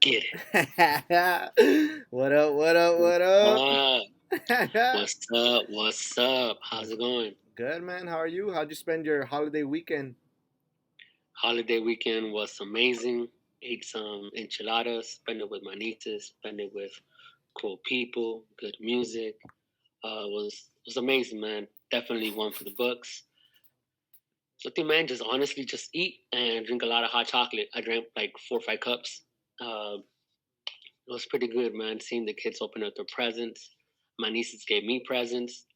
Get it. What up? What up? What up? Uh, what's up? What's up? How's What's it going? good, man? How are you? How'd you spend your holiday weekend? Holiday weekend was amazing. Ate some enchiladas, spent it with my nieces, spent it with cool people, good music. Was amazing, man. Definitely one for the books. So I think, man, just honestly, just eat and drink a lot of hot chocolate. I drank like 4 or 5 cups. It was pretty good, man. Seeing the kids open up their presents. My nieces gave me presents,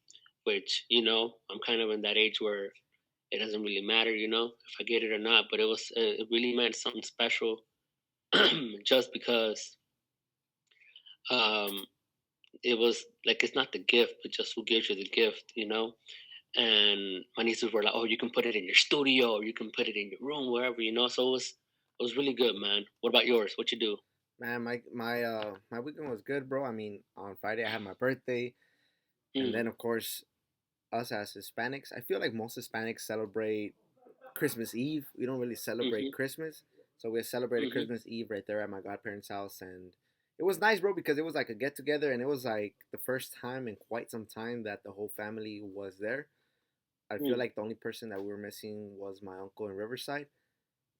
which I'm kind of in that age where it doesn't really matter, if I get it or not. But it really meant something special, just because um, it was like it's not the gift, but just who gives you the gift. And my nieces were like, "Oh, you can put it in your studio, or you can put it in your room, wherever." So it was really good, man. What about yours? What you do? Man, my weekend was good, bro. I mean, on Friday I had my birthday, and Mm, then of course us as Hispanics, I feel like most Hispanics celebrate Christmas Eve. We don't really celebrate mm-hmm, Christmas, so we celebrated mm-hmm, Christmas Eve right there at my godparents' house, and it was nice, bro, because it was like a get together, and it was like the first time in quite some time that the whole family was there. I feel mm, like the only person that we were missing was my uncle in Riverside,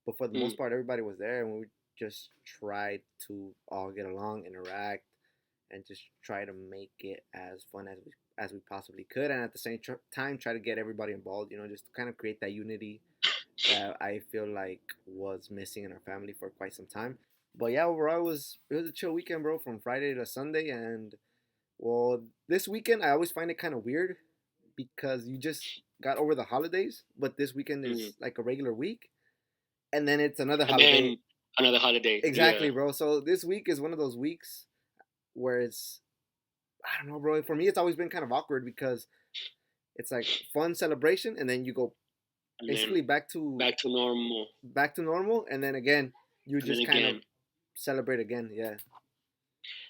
but for the most mm. part, everybody was there, and we just tried to all get along, interact, and just try to make it as fun as we possibly could, and at the same time try to get everybody involved. Just to kind of create that unity that I feel like was missing in our family for quite some time. But yeah, overall it was a chill weekend, bro, from Friday to Sunday, and well, this weekend I always find it kind of weird because you just got over the holidays, but this weekend Mm. is like a regular week, and then it's another And holiday. then another holiday. Yeah. Exactly, bro. So this week is one of those weeks where it's I don't know, bro. For me, it's always been kind of awkward because it's like fun celebration, and then you go And then basically back to normal. back to normal, and then again you And then just kind of again. celebrate again. Yeah,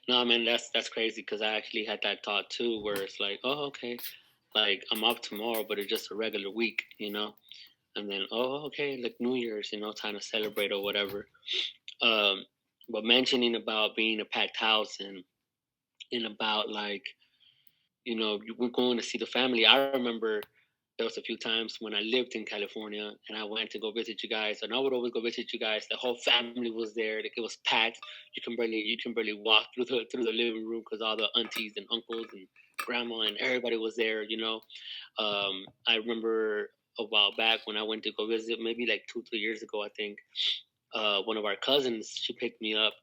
No, man, that's crazy because I actually had that thought too, where it's like, oh, okay, like I'm off tomorrow, but it's just a regular week. And then, oh, okay, like New Year's, time to celebrate or whatever. Um, but mentioning about being a packed house and about like we're going to see the family. I remember there was a few times when I lived in California and I went to go visit you guys, and I would always go visit you guys. The whole family was there; like it was packed. You can barely walk through the living room because all the aunties and uncles and grandma and everybody was there. I remember a while back when I went to go visit, maybe like 2 3 years ago, I think. One of our cousins, she picked me up,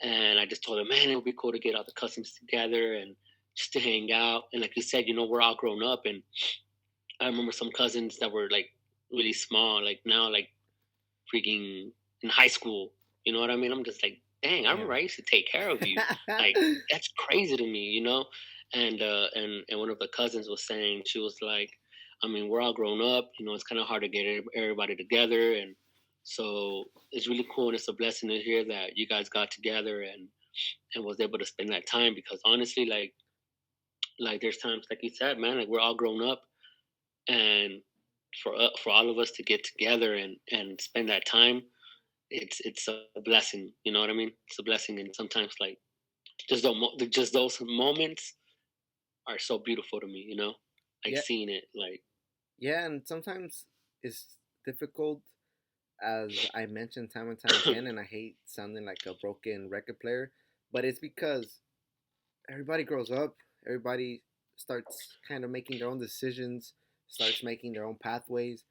and I just told her, man, it would be cool to get all the cousins together and just to hang out. And like you said, we're all grown up, and I remember some cousins that were like really small, like now like freaking in high school. You know what I mean? I'm just like, dang, I remember damn. I used to take care of you. Like that's crazy to me. And one of the cousins was saying, she was like, I mean, we're all grown up. It's kind of hard to get everybody together, and so it's really cool and it's a blessing to hear that you guys got together and was able to spend that time because honestly, like there's times like you said, man, like we're all grown up and for all of us to get together and spend that time, it's a blessing. You know what I mean? It's a blessing, and sometimes like just those moments are so beautiful to me. Like Yeah, seeing it. Like, yeah, and sometimes it's difficult, as I mentioned time and time again, and I hate sounding like a broken record player, but it's because everybody grows up, everybody starts kind of making their own decisions, starts making their own pathways.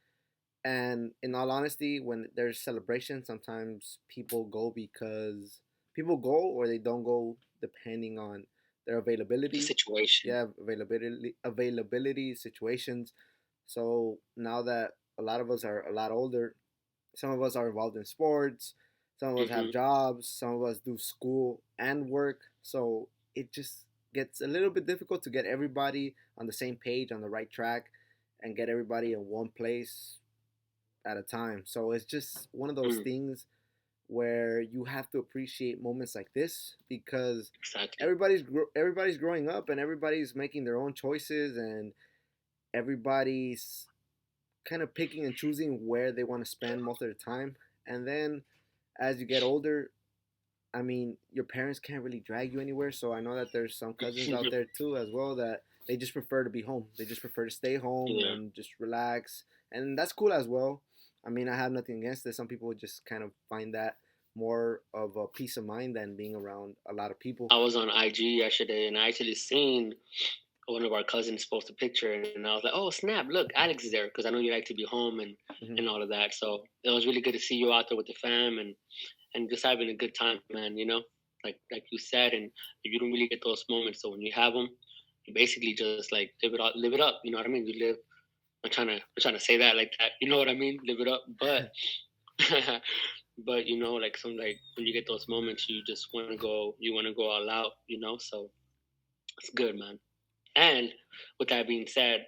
And in all honesty, when there's celebration, sometimes people go or they don't go depending on their the availability. situation. Yeah, availability situations. So now that a lot of us are a lot older, some of us are involved in sports, some of us have Hmm. jobs, some of us do school and work. So it just gets a little bit difficult to get everybody on the same page, on the right track, and get everybody in one place at a time. So it's just one of those Mm, things where you have to appreciate moments like this because exactly. everybody's growing up and everybody's making their own choices and everybody's kind of picking and choosing where they want to spend most of their time. And then as you get older, I mean, your parents can't really drag you anywhere. So I know that there's some cousins out there too as well that they just prefer to be home. They just prefer to stay home Yeah. and just relax, and that's cool as well. I mean, I have nothing against it. Some people would just kind of find that more of a peace of mind than being around a lot of people. I was on IG yesterday and I actually seen one of our cousins post a picture, and I was like, "Oh snap! Look, Alex is there," because I know you like to be home Hmm. and all of that. So it was really good to see you out there with the fam and just having a good time, man. You know, like you said, and you don't really get those moments. So when you have them, you basically just like live it up. You know what I mean? You live. I'm trying to say that like that. You know what I mean? Live it up, but but you know, like some like when you get those moments, you just want to go. You want to go all out. You know, so it's good, man. And with that being said,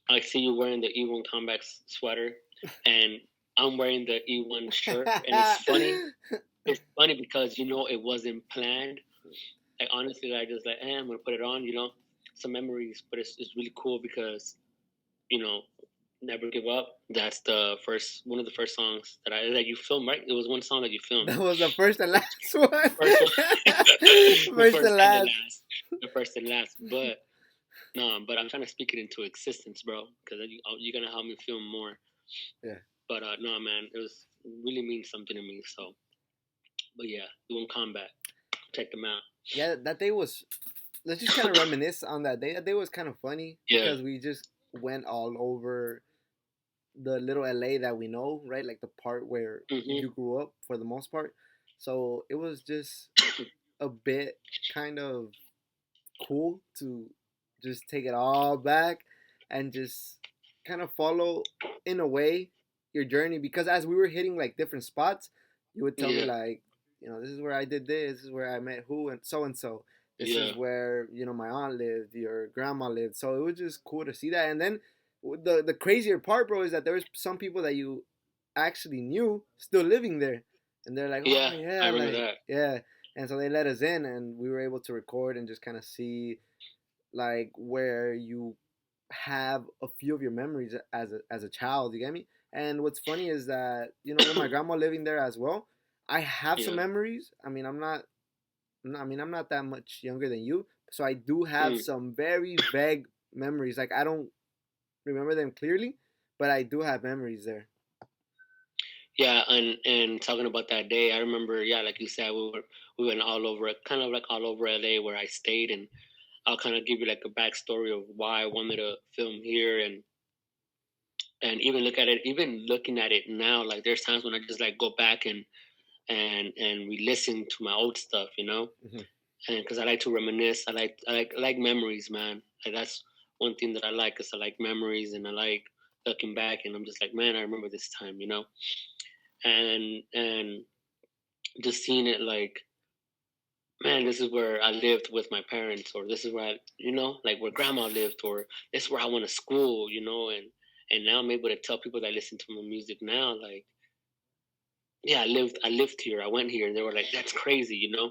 I see you wearing the E1 Combat sweater, and I'm wearing the E1 shirt, and it's funny. It's funny because you know it wasn't planned. Like honestly, I just like, I'm gonna put it on. You know, some memories, but it's really cool because you know, Never Give Up. That's the first one of the first songs that you filmed, right? It was one song that you filmed. That was the first and last one. First one, the First and first and the last. last, the first and last. But no, but I'm trying to speak it into existence, bro, because you're gonna help me film more. Yeah. But no, man, it was really means something to me. So, but yeah, doing combat, check them out. Yeah, that day was. Let's just kind of reminisce on that day. That day was kind of funny Yeah. because we just went all over the little LA that we know, right? Like the part where Mhm. you grew up for the most part. So it was just a bit kind of cool to just take it all back and just kind of follow in a way your journey, because as we were hitting like different spots, you would tell me Yeah. like, this is where I did this is where I met who and so and so, this Yeah. is where my aunt lived, your grandma lived. So it was just cool to see that. And then the crazier part, bro, is that there was some people that you actually knew still living there, and they're like, oh Yeah. I yeah, remember like that. yeah. And so they let us in, and we were able to record and just kind of see like where you have a few of your memories as a child. You get me? And what's funny is that with my grandma living there as well, I have some Yeah. memories. I mean, I'm not that much younger than you, so I do have Mm. some very vague memories. Like I don't remember them clearly, but I do have memories there. Yeah, and talking about that day, I remember. Yeah, like you said, we went all over, kind of like all over LA where I stayed, and I'll kind of give you like a backstory of why I wanted to film here, and even look at it, even looking at it now, like there's times when I just like go back and re-listen to my old stuff, you know, Hmm. and because I like to reminisce, I like memories, man. Like that's one thing that I like is I like memories, and I like looking back, and I'm just like, man, I remember this time, you know, and just seeing it like, man, this is where I lived with my parents, or this is where like where grandma lived, or this is where I went to school, and now I'm able to tell people that listen to my music now, like, yeah, I lived here, I went here, and they were like, that's crazy, you know.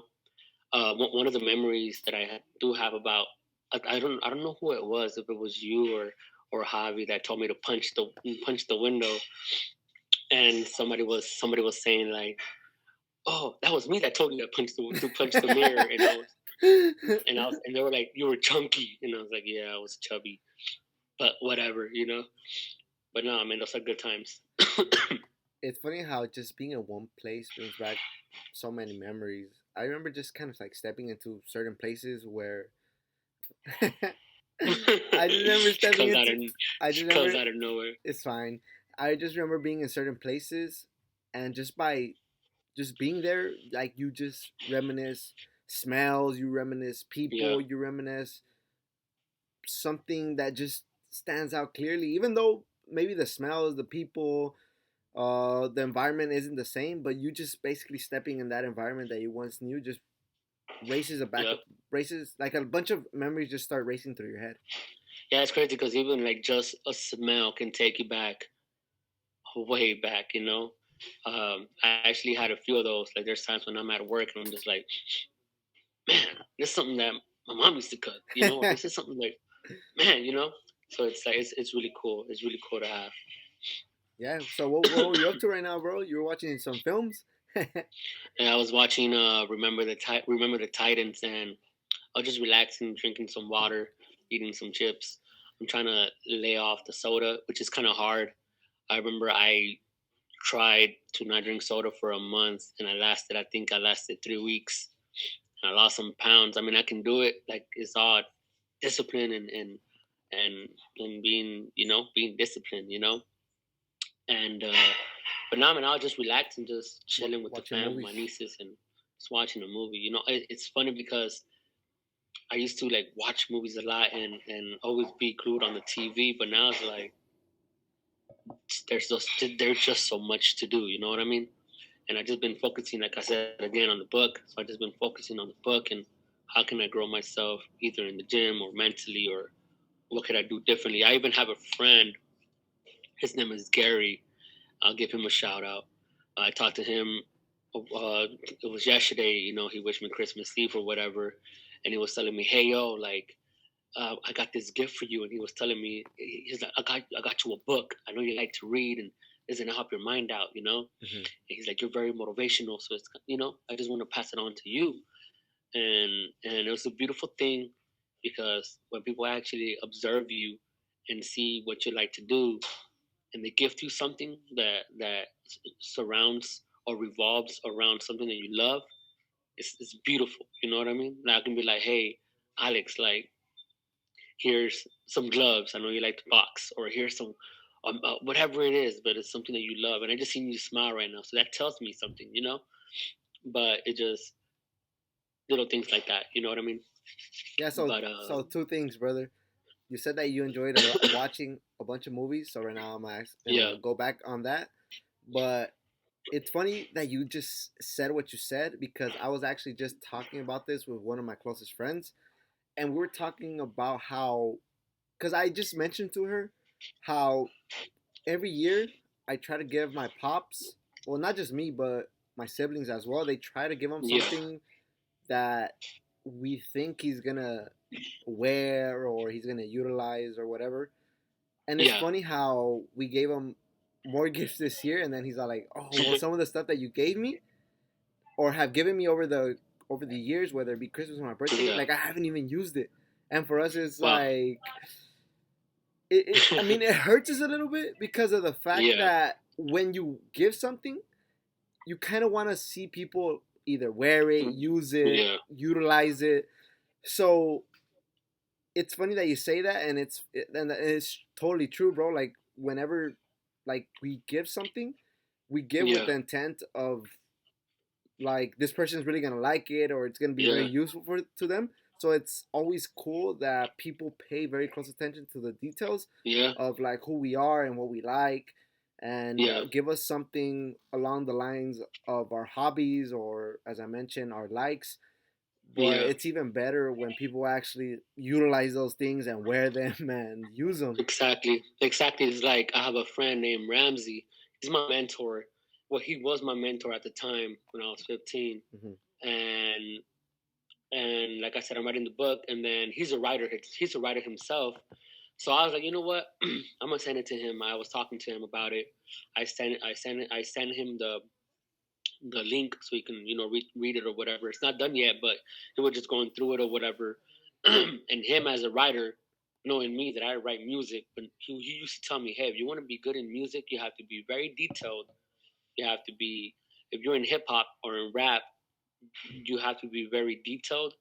One of the memories that do have about, I don't know who it was, if it was you or Javi that told me to punch the window, and somebody was saying like, oh, that was me that told you to punch the mirror, and they were like, you were chunky, and I was like, yeah, I was chubby, but whatever, you know. But no, man, those are good times. It's funny how just being in one place brings back so many memories. I remember just kind of like stepping into certain places where I just remember She stepping comes out into. of I just she comes remember out of nowhere. it's fine. I just remember being in certain places, and just by just being there, like you just reminisce smells, you reminisce Yeah, people, you reminisce something that just stands out clearly, even though maybe the smells, the people, the environment isn't the same, but you just basically stepping in that environment that you once knew just races a back yeah, up races like a bunch of memories just start racing through your head. yeah. It's crazy because even like just a smell can take you back, way back. I actually had a few of those. Like there's times when I'm at work and I'm just like, man, this is something that my mom used to cook. Or this is something like, man. So it's like it's really cool. It's really cool to have. Yeah. So what were you up to right now, bro? You were watching some films? And I was watching Remember the Titans, and I was just relaxing, drinking some water, eating some chips. I'm trying to lay off the soda, which is kind of hard. I remember I tried to not drink soda for a month, and I think I lasted 3 weeks. And I lost some pounds. I mean, I can do it. Like, it's all discipline and and being, being disciplined, and but now, man, I was just relaxing, just chilling with the Watching fam, my movies. nieces, and just watching a movie. It's funny because I used to like watch movies a lot and always be glued on the TV, but now it's like there's just so much to do. You know what I mean? And I just been focusing, like I said again, on the book. So I just been focusing on the book and how can I grow myself either in the gym or mentally, or what could I do differently. I even have a friend. His name is Gary. I'll give him a shout out. I talked to him. It was yesterday. He wished me Christmas Eve or whatever, and he was telling me, "Hey, yo, like, I got this gift for you." And he was telling me, he's like, I got you a book. I know you like to read, and it's gonna help your mind out. Hmm. And he's like, you're very motivational, so I just want to pass it on to you. And it was a beautiful thing because when people actually observe you and see what you like to do, and they gift you something that surrounds or revolves around something that you love, it's beautiful. You know what I mean? Like, I can be like, hey, Alex, like, here's some gloves. I know you like to box, or here's some, whatever it is, but it's something that you love. And I just seen you smile right now, so that tells me something. But it just little things like that. You know what I mean? Yeah. So But so two things, brother. You said that you enjoyed watching a bunch of movies. So right now yeah, gonna go back on that. But it's funny that you just said what you said because I was actually just talking about this with one of my closest friends, and we were talking about how because I just mentioned to her how every year I try to give my pops, well, not just me, but my siblings as well. They try to give him yeah, something that we think he's gonna wear or he's gonna utilize or whatever. And it's yeah, funny how we gave him more gifts this year, and then he's all like, "Oh, well, some of the stuff that you gave me or have given me over the years, whether it be Christmas or my birthday, yeah. like I haven't even used it." And for us, it's Wow. like I mean, it hurts us a little bit because of the fact Yeah, that when you give something, you kind of want to see people either wear it, use it, yeah, utilize it. So it's funny that you say that, and it's totally true, bro. Like whenever, like we give something, we give with yeah, the intent of like this person is really gonna like it or it's gonna be very yeah, useful for to them. So it's always cool that people pay very close attention to the details yeah, of like who we are and what we like, and yeah, give us something along the lines of our hobbies or, as I mentioned, our likes. But yeah. it's even better when people actually utilize those things and wear them and use them. Exactly, exactly. It's like I have a friend named Ramsey. He's my mentor. Well, he was my mentor at the time when I was 15, Hmm. and like I said, I'm writing the book, and then he's a writer. He's a writer himself. So I was like, you know what? I'm gonna send it to him. I was talking to him about it. I sent him the link so he can read it or whatever. It's not done yet, but he was just going through it or whatever. And him as a writer, knowing me that I write music, but he used to tell me, hey, if you want to be good in music, you have to be very detailed. You have to be, if you're in hip hop or in rap, you have to be very detailed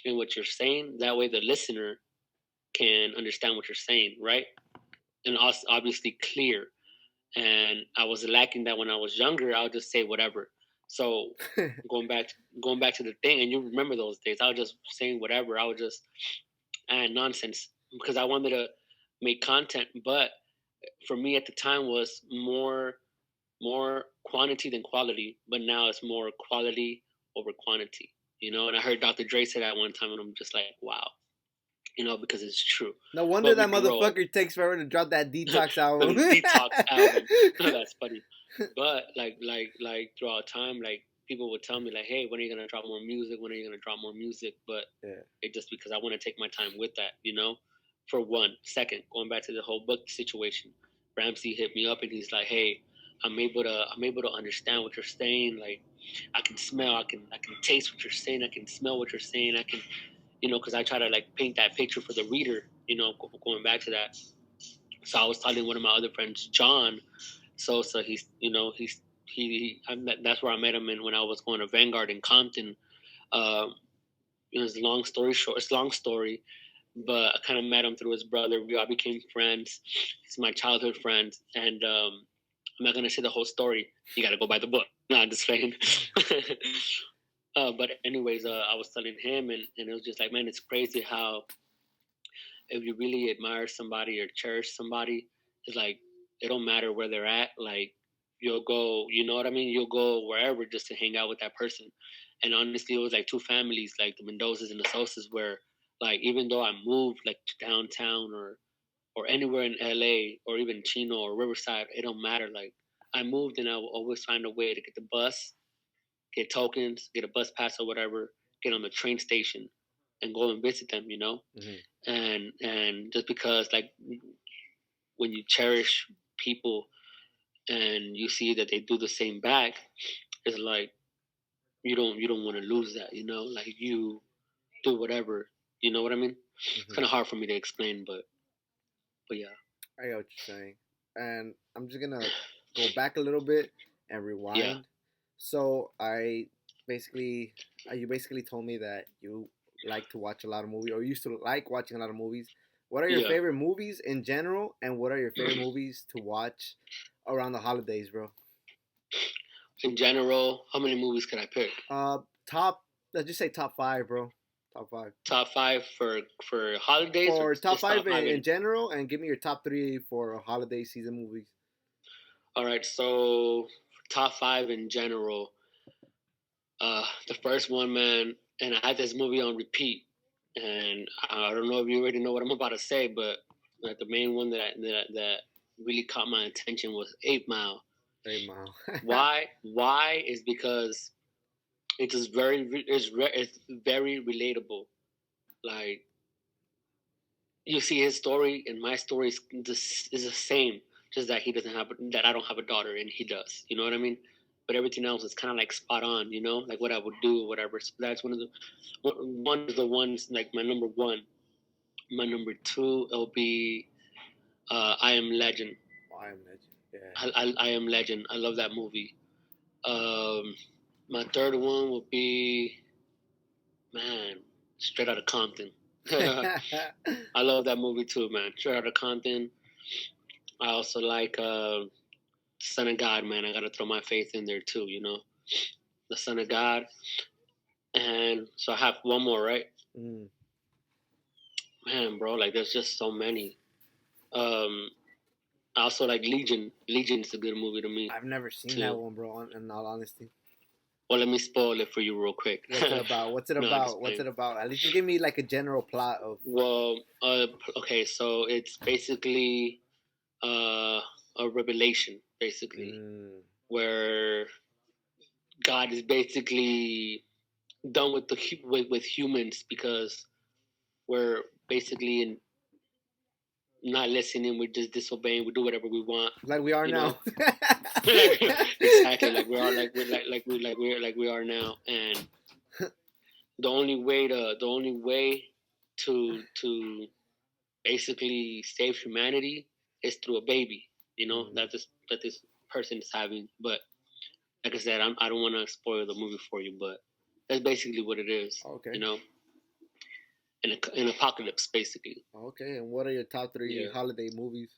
in what you're saying. That way, the listener can understand what you're saying, right? And also, obviously, clear. And I was lacking that when I was younger. I'll just say whatever. So going back going back to the thing, and you remember those days. I was just saying whatever. I was just nonsense because I wanted to make content, but for me at the time was more quantity than quality. But now it's more quality over quantity. And I heard Dr. Dre say that one time, and I'm just like, wow, because it's true. No wonder But we that grow. motherfucker takes forever to drop that detox album. The detox album. That's funny. But like throughout time, like people would tell me like, "Hey, when are you gonna drop more music? When are you gonna drop more music?" But Yeah. it just because I want to take my time with that. For one second, going back to the whole book situation, Ramsey hit me up and he's like, "Hey, I'm able to understand what you're saying. Like I can smell, I can taste what you're saying, I can smell what you're saying, I can, because I try to like paint that picture for the reader. Going back to that. So I was telling one of my other friends, John Sosa. That's where I met him in when I was going to Vanguard in Compton. Um, it's a long story short. It's a long story, but I kind of met him through his brother. We all became friends. He's my childhood friend, and I'm not gonna say the whole story. You got to go by the book. No, I'm just saying. But anyways, I was telling him, and it was just like, man, it's crazy how if you really admire somebody or cherish somebody, it's like it don't matter where they're at. Like you'll go, you know what I mean? You'll go wherever just to hang out with that person. And honestly, it was like two families, like the Mendozas and the Sosas, where like even though I moved like to downtown or anywhere in LA or even Chino or Riverside, it don't matter. Like I moved and I will always find a way to get the bus, get tokens, get a bus pass or whatever, get on the train station, and go and visit them. Mm-hmm. And just because like when you cherish people and you see that they do the same back, it's like you don't want to lose that. Like you do whatever. You know what I mean? It's Mm-hmm. kind of hard for me to explain, but yeah, I get what you're saying, and I'm just gonna go back a little bit and yeah, rewind. So you basically told me that you like to watch a lot of movies, or used to like watching a lot of movies. What are your yeah. favorite movies in general, and what are your favorite movies to watch around the holidays, bro? In general, how many movies could I pick? Top. Let's just say top five, bro. Top five. Top five for holidays or For top just five top five in in? general, and give me your top three for holiday season movies. All right, so top five in general. The first one, man, and I had this movie on repeat, and I don't know if you already know what I'm about to say, but like the main one that really caught my attention was 8 Mile. 8 Mile. Why is because it is it's very relatable. Like you see his story and my story is the same, just that he doesn't have that I don't have a daughter and he does. You know what I mean? But everything else is kind of like spot on. Like what I would do, or whatever. So that's one of the ones like my number one. My number two, it'll be I Am Legend. I Am Legend. Yeah. I Am Legend. I love that movie. My third one will be, man, Straight Outta Compton. I love that movie too, man. Straight Outta Compton. I also like Son of God, man. I gotta throw my faith in there too. The Son of God. And so I have one more, right? Mm. Man, bro, like there's just so many. I also like Legion. Legion is a good movie to me I've never seen that too. one, bro. In all honesty, Well, let me spoil it for you real quick. what's it about? What's it No, I'm just about? What's playing. it about? At least just give me like a general plot of. Well, okay, so it's basically uh, a revelation, basically, Mm, where God is basically done with with humans because we're basically not listening. We're just disobeying. We do whatever we want. like we are You now. know, exactly like we are, like we are now. And the only way to basically save humanity is through a baby. Mm, That this person is having. But like I said, I don't want to spoil the movie for you, but that's basically what it is. okay. An apocalypse, basically. Okay. And what are your top three Yeah. holiday movies?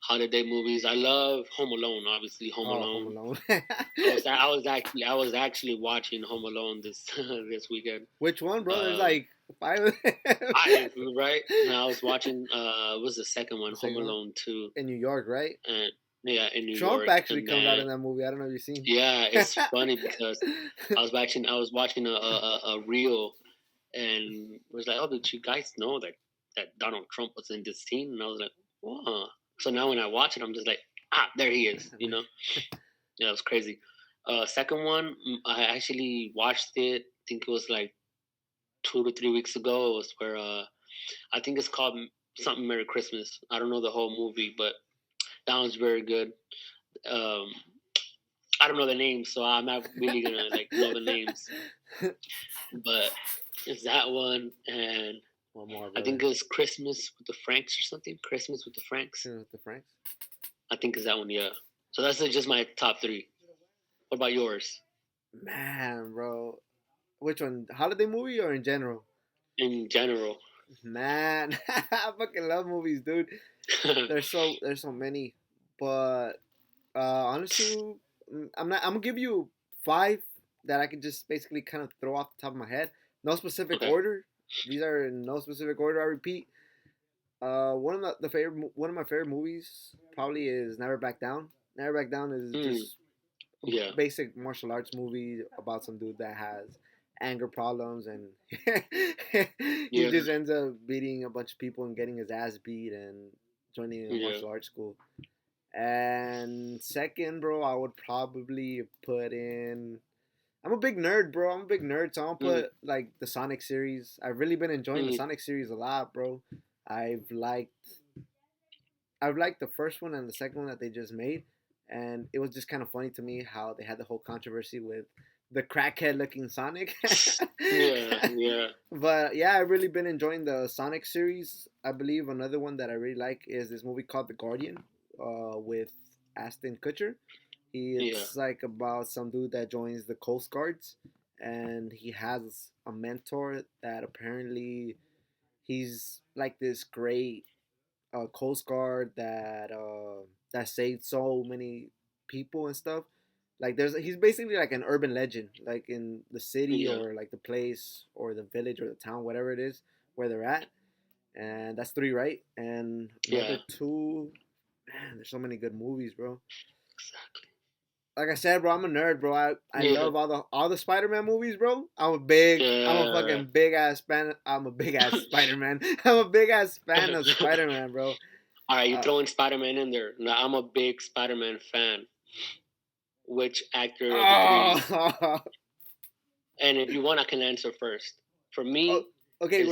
Holiday movies. I love Home Alone. Obviously, Home Oh, Home Alone. Alone. I was actually watching Home Alone this this weekend. Which one, bro? There's Uh, like five. I right now I was watching. What was the second one? The Home second one Alone 2, in New York, right? and yeah, in New Trump York, actually and comes out then in that movie. I don't know if you've seen. yeah, it's funny because I was watching a reel and was like, oh, did you guys know that Donald Trump was in this scene? And I was like, oh. So now when I watch it, I'm just like, there he is. Yeah, it was crazy. Second one, I actually watched it. I think it was like 2 to 3 weeks ago. It was where I think it's called something Merry Christmas. I don't know the whole movie, but that one's very good. Um, I don't know the names, so I'm not really gonna like know the names. But it's that one, and One more, I think brother. it's Christmas with the Franks or something. Christmas with the Franks. With the Franks. I think it's that one. Yeah. So that's just my top three. What about yours? Man, bro. Which one? Holiday movie or in general? In general. Man, I fucking love movies, dude. There's so many, but honestly, I'm not. I'm gonna give you five that I can just basically kind of throw off the top of my head. No specific Okay. order. These are in no specific order. I repeat. One of one of my favorite movies probably is Never Back Down. Never Back Down is Mm, just a yeah. basic martial arts movie about some dude that has anger problems and he Yeah. just ends up beating a bunch of people and getting his ass beat and joining a Yeah. martial arts school. And second, bro, I would probably put in. I'm a big nerd, bro. I'm a big nerd, so I'll Mm, put like the Sonic series. I've really been enjoying the mm, Sonic series a lot, bro. I've liked I've liked the first one and the second one that they just made, and it was just kind of funny to me how they had the whole controversy with the crackhead looking Sonic. yeah. Yeah. But yeah, I've really been enjoying the Sonic series. I believe another one that I really like is this movie called The Guardian, with Aston Kutcher. Yeah. It's like about some dude that joins the Coast Guards, and he has a mentor that apparently he's like this great Coast Guard that saved so many people and stuff. Like he's basically like an urban legend, like in the city Yeah. or like the place or the village or the town, whatever it is where they're at. And that's three, right? And Yeah. another two, man, there's so many good movies, bro. Exactly. Like I said, bro, I'm a nerd, bro. I Yeah. love all the Spider-Man movies, bro. I'm a Yeah. fucking big ass fan. I'm a big ass Spider-Man. I'm a big ass fan of Spider-Man, bro. All right, you Uh, throwing Spider Man in there. Now I'm a big Spider Man fan. Which actor of the three? oh, And if you want, I can answer first. For oh, me, okay. is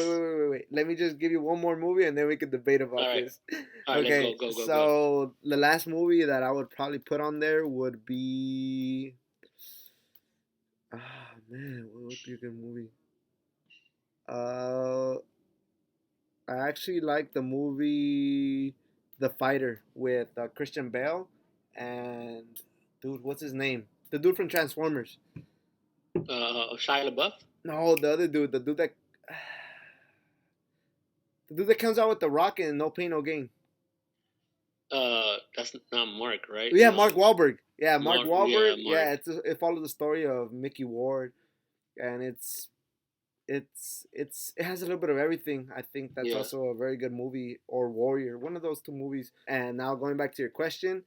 Wait. Let me just give you one more movie, and then we can debate all about right. this. All right, let's Okay, go, go, go, go. so the last movie that I would probably put on there would be. Ah man, what would be a good movie? Uh, I actually like the movie The Fighter with Christian Bale and dude, what's his name? The dude from Transformers. Shia LaBeouf. No, the other dude, the dude that comes out with the rocket and No Pain No Gain. That's not Mark, right? Yeah, No, Mark Wahlberg. Yeah, Mark Mark. Yeah, Wahlberg. Mark. Yeah, it follows the story of Mickey Ward, and it has a little bit of everything. I think that's Yeah, also a very good movie, or Warrior, one of those two movies. And now going back to your question,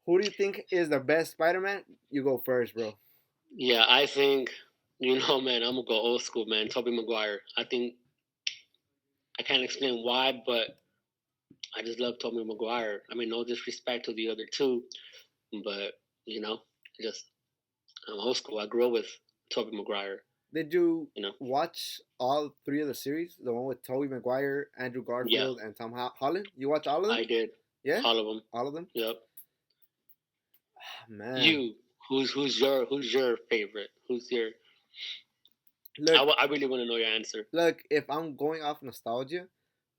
who do you think is the best Spider-Man? You go first, bro. yeah. I think man. I'm gonna go old school, man. Tobey Maguire. I think I can't explain why, but I just love Tobey Maguire. I mean, no disrespect to the other two, but you know, just I'm old school. I grew up with Tobey Maguire. Did you You know, watch all three of the series? The one with Tobey Maguire, Andrew yeah, Garfield, and Tom Holland? You watch all of them? I did Yeah, all of them. all of them. Yep. Ah, man, You, who's your favorite? Who's your? look, I really want to know your answer. look. If I'm going off nostalgia,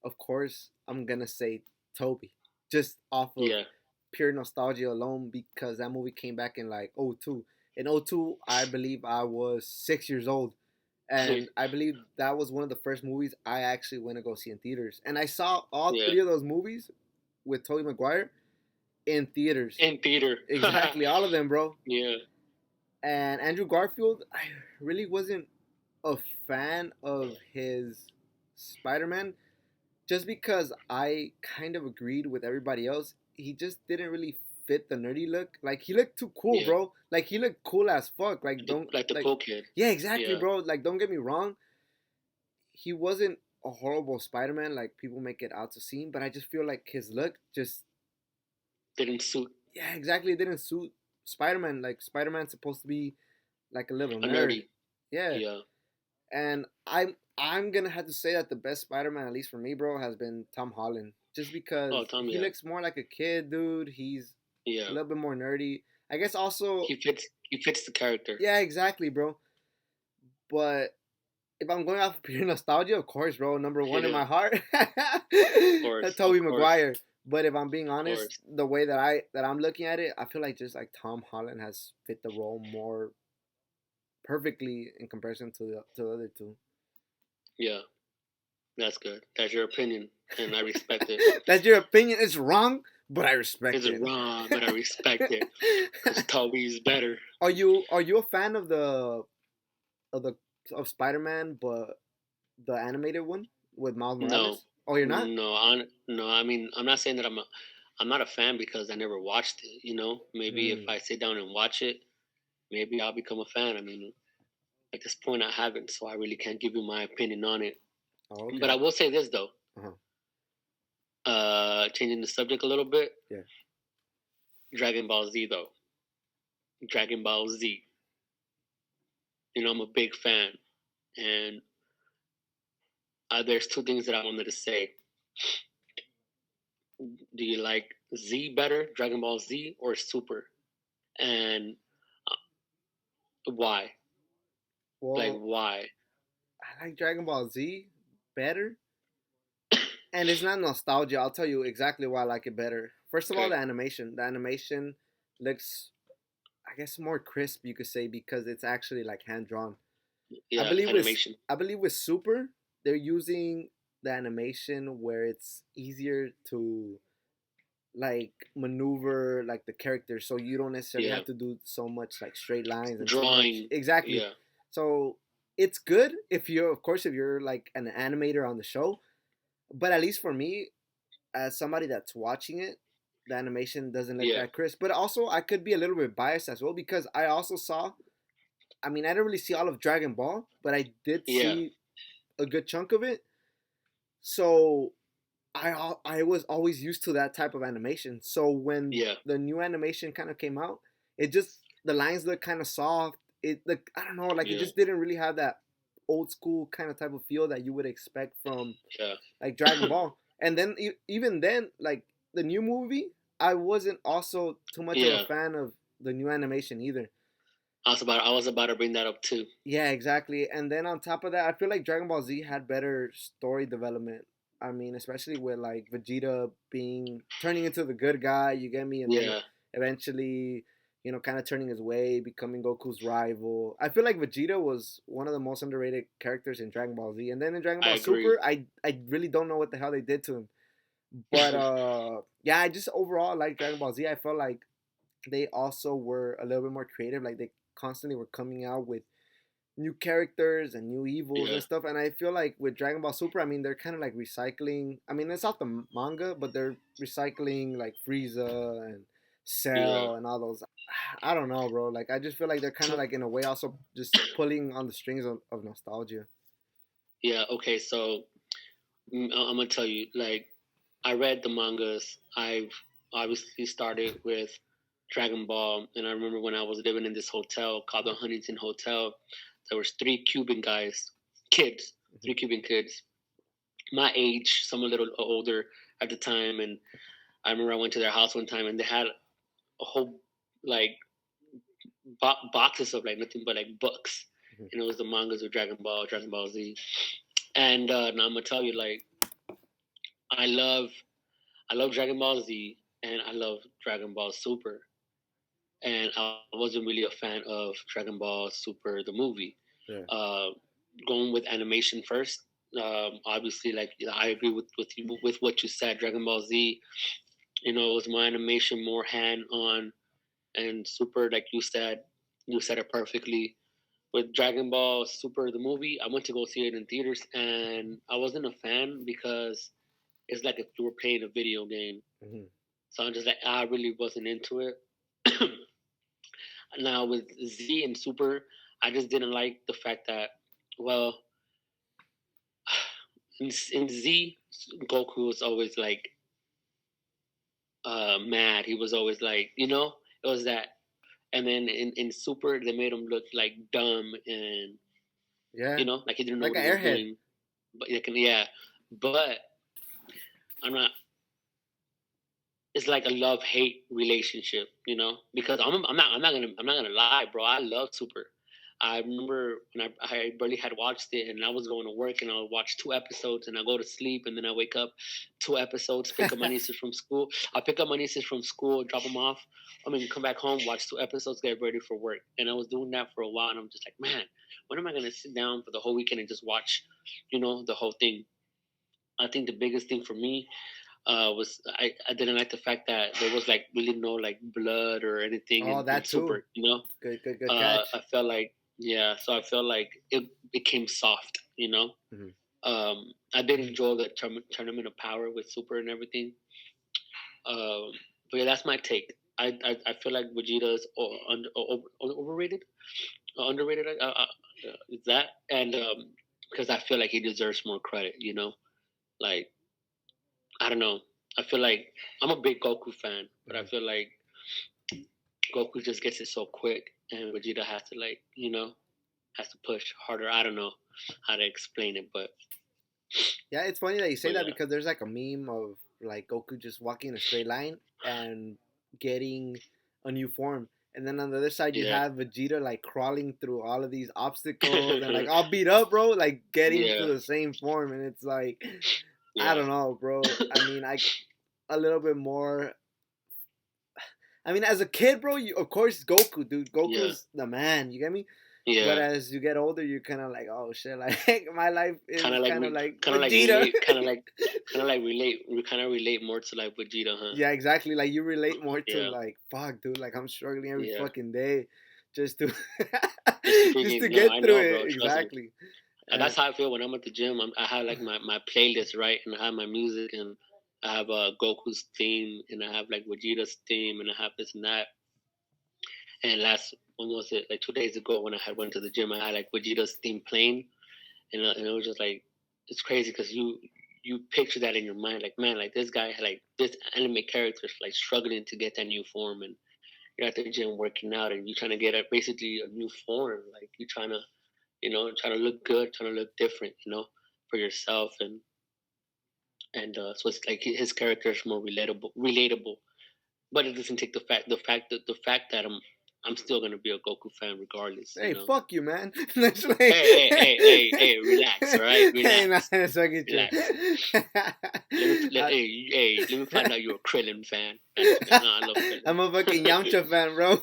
of course I'm gonna say Toby, just off of Yeah, pure nostalgia alone because that movie came back in like '02. In '02, I believe I was 6 years old, and I believe that was one of the first movies I actually went to go see in theaters. And I saw all yeah. three of those movies with Tobey Maguire in theaters. In theater. Exactly, all of them, bro. Yeah, And Andrew Garfield, I really wasn't a fan of his Spider-Man just because I kind of agreed with everybody else. He just didn't really fit the nerdy look. Like he looked too cool, yeah. bro. Like he looked cool as fuck. Like don't Like the like cool kid. yeah, exactly, Yeah, bro. Like don't get me wrong. He wasn't a horrible Spider-Man like people make it out to seem, but I just feel like his look just didn't suit yeah, exactly it didn't suit Spider-Man. Like Spider-Man's supposed to be like a little a nerd. nerdy. Yeah. Yeah. And I'm gonna have to say that the best Spider-Man, at least for me, bro, has been Tom Holland. Just Oh, because Tom. he Yeah, looks more like a kid, dude. a Yeah, little bit more nerdy. I guess also, he fits the character. yeah, exactly, bro. But if I'm going off pure nostalgia, of course, bro, number one in Yeah, my heart, of that's course, of Tobey course, Maguire. But if I'm being of honest, course. the way that I'm looking at it, I feel like just like Tom Holland has fit the role more perfectly in comparison to the other two. Yeah, that's good. That's your opinion, and I respect it. That's your opinion. It's wrong, but I respect It's it. wrong, but I respect it because Toby's better. are you a fan of the of Spider-Man, but the animated one with Miles No, Morales? Oh, you're not? no. I mean, I'm not saying that I'm not a fan because I never watched it. Maybe if Mm. I sit down and watch it, maybe I'll become a fan. I mean, at this point, I haven't, so I really can't give you my opinion on it. Oh, But I okay. will say this though, Uh-huh. changing the subject a little bit. Yeah. Dragon Ball Z though, Dragon Ball Z. I'm a big fan, and there's two things that I wanted to say. Do you like Z better, Dragon Ball Z, or Super? And why? Like Well, why? I like Dragon Ball Z better, and it's not nostalgia. I'll tell you exactly why I like it better. First of all, Okay. the animation. The animation looks, I guess, more crisp. You could say because it's actually like hand drawn. I Yeah, believe with animation. I believe with Super, they're using the animation where it's easier to like maneuver like the characters, so you don't necessarily Yeah, have to do so much like straight lines and too much drawing. exactly. Yeah, So it's good if you're, of course, if you're like an animator on the show, but at least for me, as somebody that's watching it, the animation doesn't look yeah, that crisp. But also I could be a little bit biased as well because I also saw, I mean, I didn't really see all of Dragon Ball, but I did yeah, see a good chunk of it. So I was always used to that type of animation. So when yeah, the new animation kind of came out, it just, the lines look kind of soft. It, like, I don't know, like it yeah, just didn't really have that old school kind of type of feel that you would expect from yeah, like Dragon Ball. And then even then, like the new movie, I wasn't also too much of a yeah. fan of the new animation either. I was about to bring that up too. Yeah, exactly. And then on top of that, I feel like Dragon Ball Z had better story development. I mean, especially with like Vegeta being turning into the good guy, you get me, and then Yeah, eventually, kind of turning his way, becoming Goku's rival. I feel like Vegeta was one of the most underrated characters in Dragon Ball Z. And then in Dragon I Ball agree. Super, I really don't know what the hell they did to him. But yeah, I just overall like Dragon Ball Z. I felt like they also were a little bit more creative. Like they constantly were coming out with new characters and new evils Yeah, and stuff. And I feel like with Dragon Ball Super, I mean, they're kind of like recycling. I mean, it's not the manga, but they're recycling like Frieza and yeah. Cell and all those. I don't know, bro. Like, I just feel like they're kind of So like in a way also just pulling on the strings of nostalgia. yeah, okay. So I'm gonna tell you, like, I read the mangas. I've obviously started with Dragon Ball, and I remember when I was living in this hotel called the Huntington Hotel, there was three Cuban guys, kids, Mm-hmm. three Cuban kids, my age, some a little older at the time, and I remember I went to their house one time, and they had a whole like boxes of like nothing but like books, Mm-hmm. and it was the mangas of Dragon Ball, Dragon Ball Z, and now I'm gonna tell you, like, I love I love Dragon Ball Z and I love Dragon Ball Super. And I wasn't really a fan of Dragon Ball Super the movie. Yeah. Uh, Going with animation first, obviously, like, I agree with what you said. Dragon Ball Z, it was more animation, more hand on, and Super, like you said it perfectly. With Dragon Ball Super the movie, I went to go see it in theaters, and I wasn't a fan because it's like if you were playing a video game. Mm-hmm. So I'm just like, I really wasn't into it. Now with Z and Super, I just didn't like the fact that, well, in Z, Goku was always like mad. He was always like, it was that. And then in Super, they made him look like dumb and Yeah. like he didn't know Like what an he was airhead. doing. But yeah, but I'm not. it's like a love hate relationship, you know. Because I'm not gonna lie, bro. I love Super. I remember when I barely had watched it, and I was going to work, and I would watch 2 episodes, and I go to sleep, and then I wake up, 2 episodes, pick up my nieces from school. I pick up my nieces from school, drop them off. I mean, come back home, watch 2 episodes, get ready for work, and I was doing that for a while, and I'm just like, man, when am I gonna sit down for the whole weekend and just watch, the whole thing? I think the biggest thing for me was I didn't like the fact that there was like really no like blood or anything Oh, in that too. Super. You know, Good catch. I felt like yeah, so I felt like it became soft. You know, Hmm. I did enjoy the tournament of power with Super and everything. Um, but yeah, that's my take. I feel like Vegeta is overrated, underrated. Is that and because I feel like he deserves more credit. You know, like I don't know. I feel like I'm a big Goku fan, but I Hmm. feel like Goku just gets it so quick, and Vegeta has to has to push harder. I don't know how to explain it, Yeah, it's funny that you say but that yeah, because there's like a meme of like Goku just walking in a straight line and getting a new form. And then on the other side, you yeah, have Vegeta like crawling through all of these obstacles and like all beat up, bro, like getting to yeah, the same form. And it's like, I yeah, don't know, bro. I mean, I a little bit more. I mean, as a kid, bro, you of course Goku, dude. yeah, Goku's the man. You get me? But yeah. as you get older, you're kind of like, oh shit, like my life Kind is of like kind of like kind of like Vegeta. relate, kind of like relate. We kind of relate more to like Vegeta, huh? Yeah, exactly. Like you relate more to Yeah, like, fuck, dude. Like I'm struggling every yeah. fucking day, just to Just to just to freaking no, get I through know, it. bro. Trust me. Exactly. That's And how I feel when I'm at the gym. I have like my playlist, right? And I have my music, and I have Goku's theme, and I have like Vegeta's theme, and I have this and that. And last, when was it? Like 2 days ago, when I had went to the gym, I had like Vegeta's theme playing, and it was just like it's crazy because you picture that in your mind, like man, like this guy, like this anime character, is like struggling to get that new form, and you're at the gym working out, and you're trying to get basically a new form, like you're trying to trying to look good, trying to look different, for yourself, and so it's like his character is more relatable. But it doesn't take the fact that I'm still gonna be a Goku fan hey, regardless. fuck you, man. That's like, Hey, hey, hey, hey, hey, relax, all right, hey, nah, relax, that's fucking true. relax. Let me find out you're a Krillin fan. That's good. No, I love Krillin. I'm a fucking Yamcha fan, bro.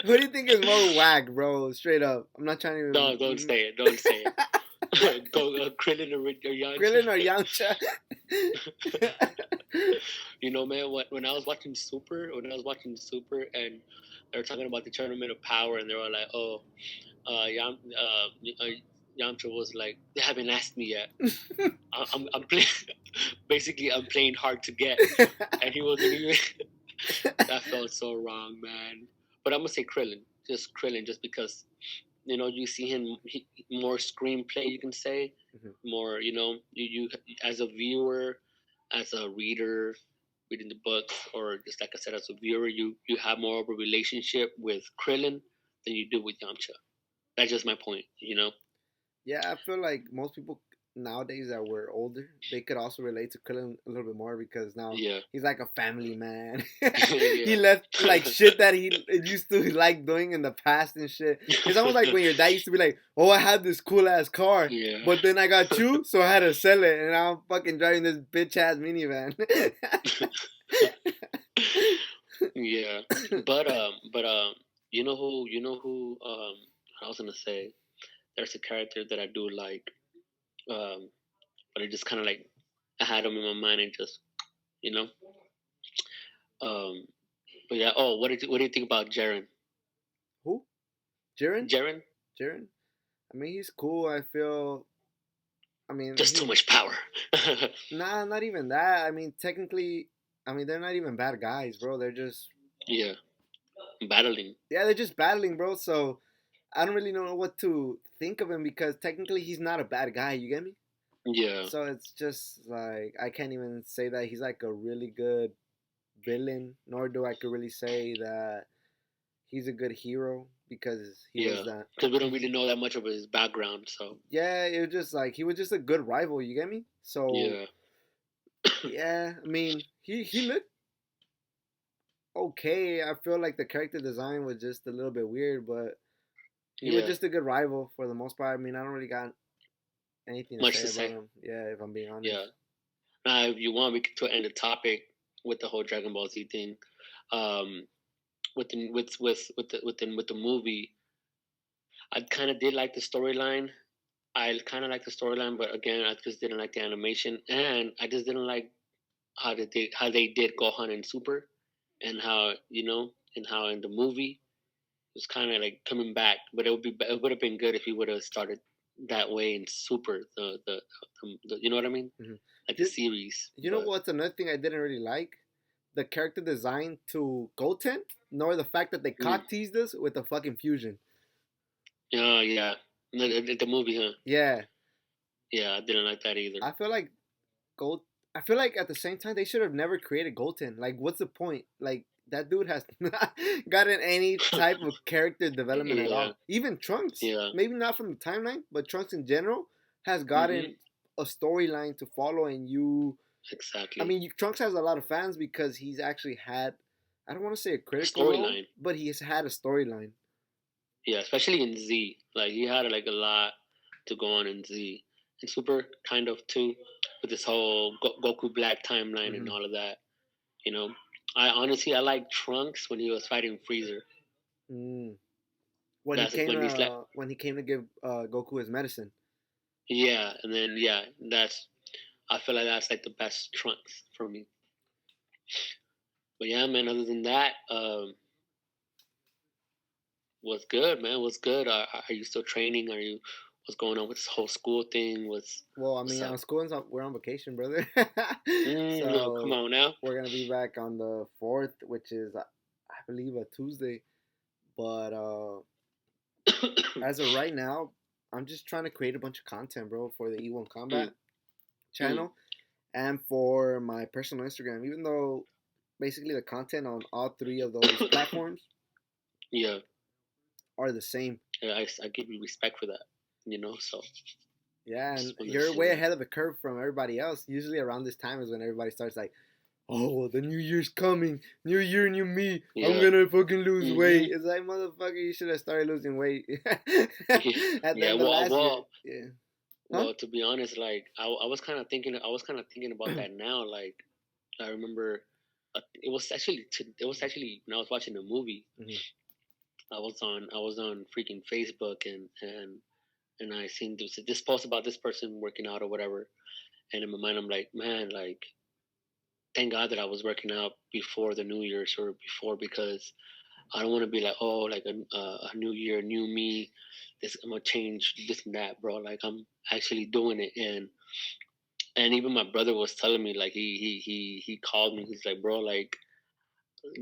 Who do you think is more whack, bro? Straight up. I'm not trying to No, don't even. say it. Don't say it. Go Krillin or Yamcha. Krillin or Yamcha? Man, when I was watching Super, and they were talking about the Tournament of Power, and they were like, "Oh, Yamcha was like, they haven't asked me yet. I'm playing, basically I'm playing hard to get, and he wasn't even. That felt so wrong, man. But I'm gonna say Krillin, just because you see him more screenplay, you can say Mhm. more. You as a viewer, as a reader, reading the books, or just like I said, as a viewer, you have more of a relationship with Krillin than you do with Yamcha. That's just my point. Yeah, I feel like most people nowadays that were older, they could also relate to Krillin a little bit more because now Yeah, he's like a family man. He yeah, left like shit that he used to like doing in the past and shit. It's almost like when your dad used to be like, "Oh, I had this cool ass car, yeah, but then I got you, so I had to sell it, and I'm fucking driving this bitch ass minivan." yeah. But I was gonna say there's a character that I do like, um, but I just kind of like I had him in my mind and just you know, um, but yeah. Oh, what do you think about Jaren? Who? Jiren? Jaren, Jiren? I mean, he's cool. I feel. I mean, just too he's much power. nah, not even that. I mean, technically, I mean, they're not even bad guys, bro. They're just, Yeah, battling. yeah, they're just battling, bro. So I don't really know what to think of him because technically he's not a bad guy. You get me? Yeah, So it's just like I can't even say that he's like a really good villain, nor do I could really say that he's a good hero because he was yeah. that. Because we don't really know that much of his background, so Yeah, it was just like he was just a good rival. You get me? So yeah, Yeah, I mean, he looked okay. I feel like the character design was just a little bit weird, but he was Yeah, just a good rival for the most part. I mean, I don't really got anything to much say to about say. him. Yeah, if I'm being Yeah. honest. Now, if you want, we could to end the topic with the whole Dragon Ball Z thing. Um, with the movie, I kind of did like the storyline. I kind of like the storyline, but again, I just didn't like the animation, and I just didn't like how they did Gohan and Super, and how in the movie it was kind of like coming back. But it would have been good if he would have started that way in Super, the you know what I mean, Hmm. like the You, series. you know But what's another thing I didn't really like? The character design to Goten, nor the fact that they mm, caught teased us with the fucking fusion. oh yeah, the movie, huh? Yeah, Yeah, I didn't like that either. I feel like Gold. I feel like at the same time they should have never created Goten. Like, what's the point? Like that dude has not gotten any type of character development at Yeah, all. Even Trunks, yeah, maybe not from the timeline, but Trunks in general has hmm, gotten a storyline to follow. And you, I exactly. mean, Trunks has a lot of fans because he's actually had. I don't want to say a A critical role, storyline. but he has had a storyline. Yeah, especially in Z. Like he had like a lot to go on in Z. And Super kind of too, with this whole Goku Black timeline and Hmm. all of that. You know, I like Trunks when he was fighting Freezer. Mm. That's like when he's like, When he came to give Goku his medicine. yeah, and then yeah, that's I feel like that's like the best Trunks for me. But yeah, man. Other than that, what's good, man? What's good? Are you still training? What's going on with this whole school thing? Well, I What's mean, up? on school and we're on vacation, brother. No, come So on now. we're gonna be back on the 4th, which is I believe a Tuesday. But as of right now, I'm just trying to create a bunch of content, bro, for the E1 Mm, Combat mm, channel and for my personal Instagram. Even though basically the content on all three of those platforms yeah, are the same. yeah, I give you respect for that. So Yeah, and just want to you're say way that. ahead of the curve from everybody else. Usually around this time is when everybody starts like, oh, well, the new year's coming. New year, new me. I'm Yeah. gonna fucking lose Hmm. weight. It's like, motherfucker, you should have started losing weight Yeah. at the Yeah. end of Well. last year. Well. Yeah. Huh? Well. To be honest, like I was kind of thinking. I was kind of thinking about that now. Like I remember, it was actually when I was watching the movie. Hmm. I was on freaking Facebook and I seen this post about this person working out or whatever. And in my mind, I'm like, man, like thank God that I was working out before the New Year's or before because I don't want to be like, oh, like a new year, new me. This I'm gonna change this and that, bro. Like I'm actually doing it, and even my brother was telling me, like he called me. He's like, bro, like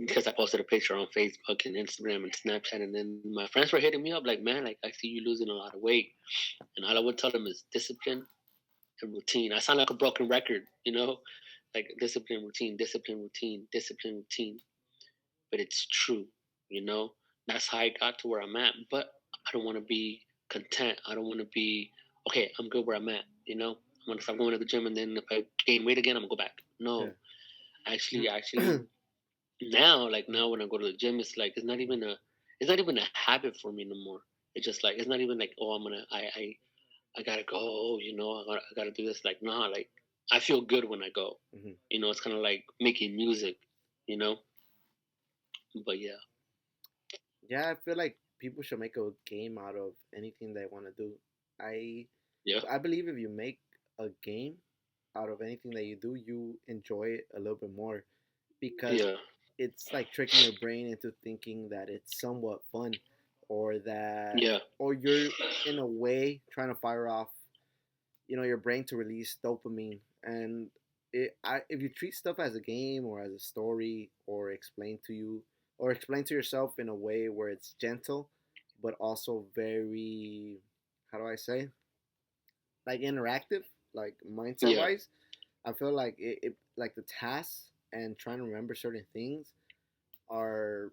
because I posted a picture on Facebook and Instagram and Snapchat, and then my friends were hitting me up, like, man, like I see you losing a lot of weight, and all I would tell them is discipline and routine. I sound like a broken record, like discipline, routine, discipline, routine, discipline, routine, but it's true, you know. That's how I got to where I'm at. But I don't want to be content. I don't want to be okay. I'm good where I'm at. I'm gonna stop going to the gym, and then if I gain weight again, I'm gonna go back. Yeah. No, actually, now, like now, when I go to the gym, it's like it's not even a habit for me no more. It's just like it's not even like, oh, I gotta go. I gotta do this. Like nah, like I feel good when I go. Hmm. It's kind of like making music. You know, but yeah, Yeah, I feel like people should make a game out of anything they want to do. I yeah, I believe if you make a game out of anything that you do, you enjoy it a little bit more because yeah. it's like tricking your brain into thinking that it's somewhat fun or that Yeah, or you're in a way trying to fire off your brain to release dopamine and if you treat stuff as a game or as a story or explain to yourself in a way where it's gentle but also very, how do I say, like interactive, like mindset yeah, wise, I feel like it like the tasks and trying to remember certain things are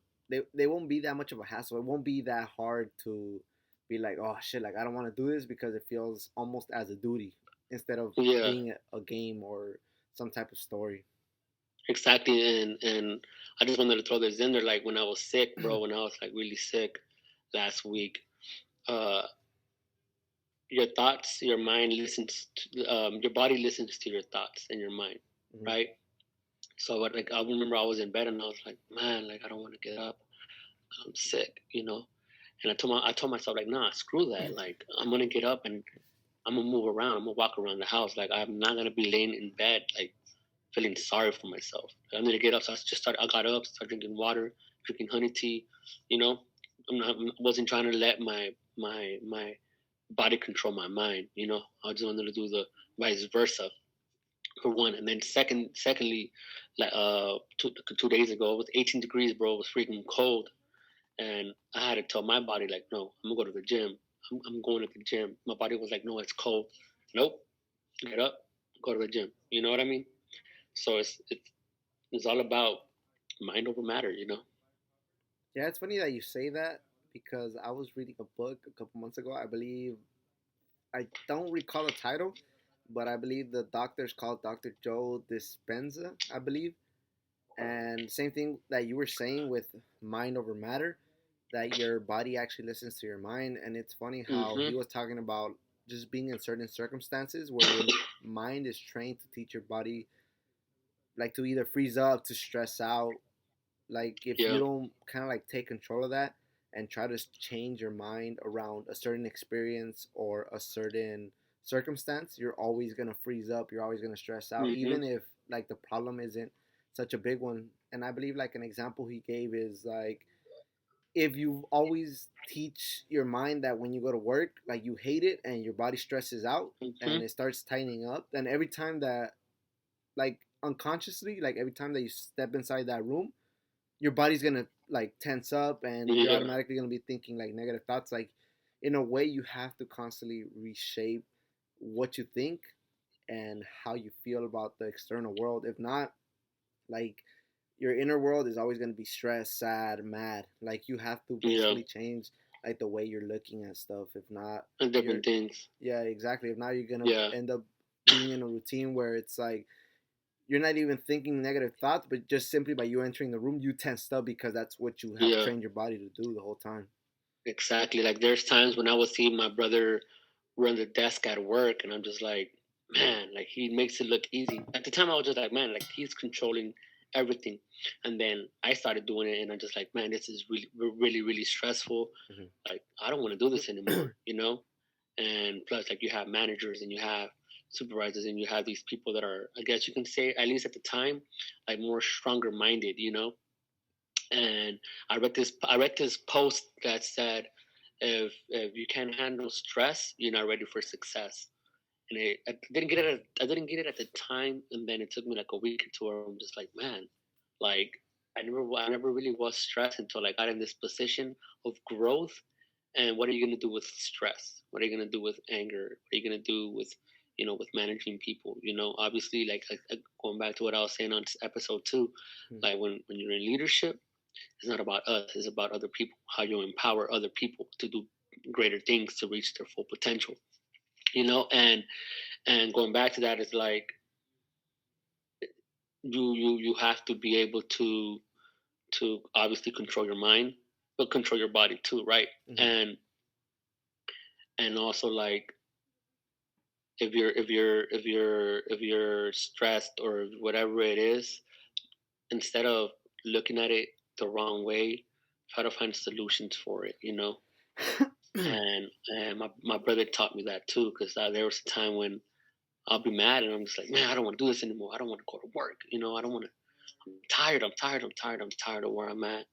they won't be that much of a hassle. It won't be that hard to be like, oh shit, like I don't want to do this because it feels almost as a duty instead of yeah, being a game or some type of story. Exactly, and I just wanted to throw this in there. Like when I was sick, bro, when I was like really sick last week, uh, your thoughts, your mind listens, your body listens to your thoughts and your mind, Hmm. right? So what, like I remember I was in bed and I was like, man, like I don't want to get up. I'm sick, you know. And I told myself like, nah, screw that. Like I'm gonna get up and I'm gonna move around. I'm gonna walk around the house. Like I'm not gonna be laying in bed like feeling sorry for myself. I'm gonna get up. So I got up, started drinking water, drinking honey tea. You know, I wasn't trying to let my body control my mind. You know, I just wanted to do the vice versa for one, and then secondly, like 2 days ago, it was 18 degrees, bro. It was freaking cold, and I had to tell my body like, no, I'm gonna go to the gym. I'm going to the gym. My body was like, no, it's cold. Nope, get up, go to the gym. You know what I mean? So it's all about mind over matter, you know? Yeah, it's funny that you say that because I was reading a book a couple months ago. I believe I don't recall the title, but I believe the doctor's called Dr. Joe Dispenza, I believe. And same thing that you were saying with mind over matter, that your body actually listens to your mind. And it's funny how Mm-hmm. he was talking about just being in certain circumstances where your mind is trained to teach your body, like to either freeze up, to stress out. Like if you Yeah. don't kind of like take control of that and try to change your mind around a certain experience or a certain circumstance, you're always gonna freeze up. You're always gonna stress out, Mm-hmm. even if like the problem isn't such a big one. And I believe like an example he gave is like if you always teach your mind that when you go to work, like you hate it and your body stresses out and Mm-hmm. it starts tightening up, then every time that like unconsciously, like every time that you step inside that room, your body's gonna like tense up and you're Yeah. automatically gonna be thinking like negative thoughts. Like in a way, you have to constantly reshape what you think and how you feel about the external world. If not, like your inner world is always gonna be stressed, sad, mad. Like you have to Yeah. basically change like the way you're looking at stuff. If not, And you're different things. yeah, exactly. If not, you're gonna Yeah. end up being in a routine where it's like you're not even thinking negative thoughts, but just simply by you entering the room, you tensed up because that's what you have Yeah. trained your body to do the whole time. Exactly. Like there's times when I would see my brother run the desk at work and I'm just like, man, like he makes it look easy. At the time I was just like, man, like he's controlling everything. And then I started doing it and I'm just like, man, this is really stressful. Hmm. Like I don't want to do this anymore, you know? And plus like you have managers and you have supervisors and you have these people that are, I guess you can say, at least at the time, like more stronger minded, you know? And I read this post that said if you can't handle stress, you're not ready for success. And I didn't get it at the time, and then it took me like a week or two where I'm just like, man, like I never really was stressed until I got in this position of growth. And what are you gonna do with stress? What are you gonna do with anger? What are you gonna do with with managing people? Obviously, like going back to what I was saying on episode 2, like when you're in leadership, it's not about us. It's about other people. How you empower other people to do greater things to reach their full potential. And going back to that is like you have to be able to obviously control your mind, but control your body too, right? Hmm. And also like if you're stressed or whatever it is, instead of looking at it the wrong way, try to find solutions for it. And my brother taught me that too, because there was a time when I'll be mad and I'm just like, man, I don't want to do this anymore. I don't want to go to work. I don't want to. I'm tired. I'm tired. I'm tired. I'm tired of where I'm at.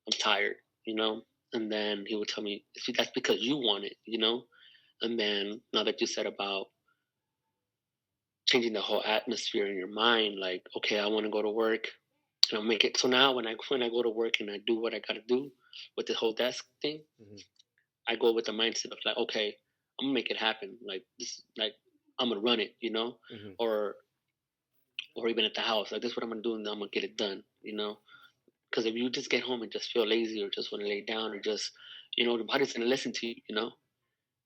I'm tired. You know. And then he would tell me, see, that's because you want it. And then now that you said about changing the whole atmosphere in your mind, like, okay, I want to go to work and I'll make it. So now when I go to work and I do what I got to do with the whole desk thing, Hmm. I go with the mindset of like, okay, I'm gonna make it happen. Like this, like I'm gonna run it, Hmm. or even at the house, like this is what I'm gonna do, and I'm gonna get it done. Because if you just get home and just feel lazy or just want to lay down or just, the body's gonna listen to you.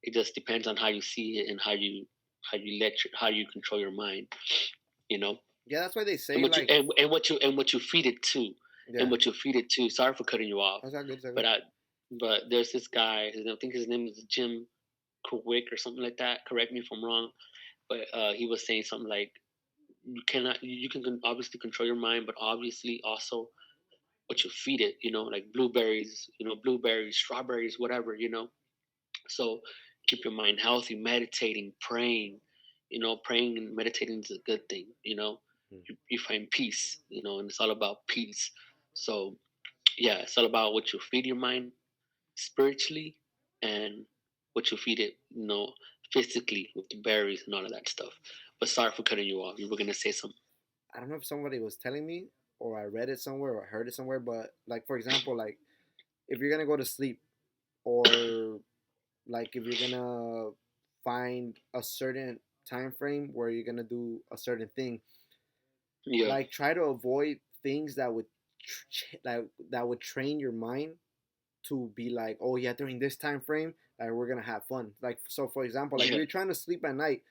It just depends on how you see it and how you control your mind. You know. Yeah, that's why they and say what you like, and what you feed it to, and yeah. what you feed it to. Sorry for cutting you off, That's not good. That's not but good. there's this guy. I think his name is Jim Quick or something like that. Correct me if I'm wrong, but he was saying something like you can obviously control your mind, but obviously also what you feed it. Like blueberries, blueberries, strawberries, whatever. So keep your mind healthy, meditating, praying. Praying and meditating is a good thing. Mm. You find peace. And it's all about peace. So yeah, it's all about what you feed your mind spiritually and what you feed it, physically with the berries and all of that stuff. But sorry for cutting you off. You were gonna say something. I don't know if somebody was telling me or I read it somewhere or heard it somewhere, but like for example, like if you're gonna go to sleep or like if you're gonna find a certain time frame where you're gonna do a certain thing, Yeah. like try to avoid things that would like that would train your mind to be like, oh yeah, during this time frame, like we're gonna have fun. Like so, for example, like if Yeah. you're trying to sleep at night,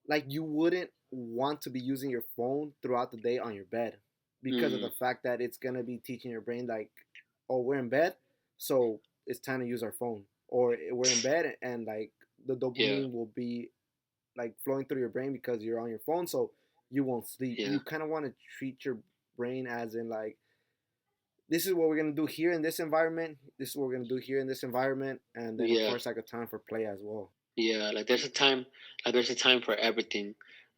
like you wouldn't want to be using your phone throughout the day on your bed because of Mm, the fact that it's gonna be teaching your brain like, oh, we're in bed, so it's time to use our phone, or we're in bed and like the yeah. dopamine will be like flowing through your brain because you're on your phone, so you won't sleep. Yeah. You kind of want to treat your brain as in like, this is what we're gonna do here in this environment. This is what we're gonna do here in this environment, and then of Yeah. course like a time for play as well. Yeah. There's a time for everything.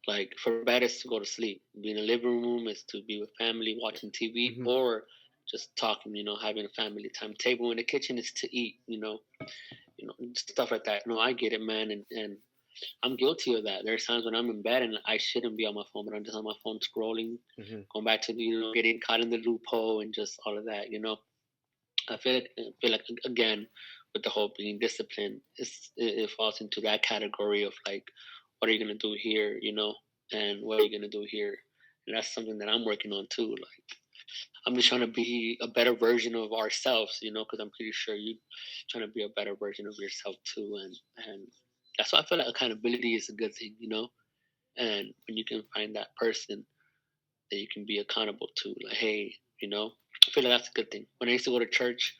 Like for bed is to go to sleep. Be in the living room is to be with family, watching TV, Mm-hmm. or just talking. Having a family time. Table in the kitchen is to eat. Stuff like that. No, I get it, man, and I'm guilty of that. There's times when I'm in bed and I shouldn't be on my phone, but I'm just on my phone scrolling, Mm-hmm. going back to getting caught in the loophole and just all of that. I feel like again with the whole being disciplined, it falls into that category of like, what are you gonna do here, and what are you gonna do here, and that's something that I'm working on too. Like I'm just trying to be a better version of ourselves, because I'm pretty sure you trying to be a better version of yourself too, and that's why I feel like accountability is a good thing, and when you can find that person that you can be accountable to, like, hey, I feel like that's a good thing. When I used to go to church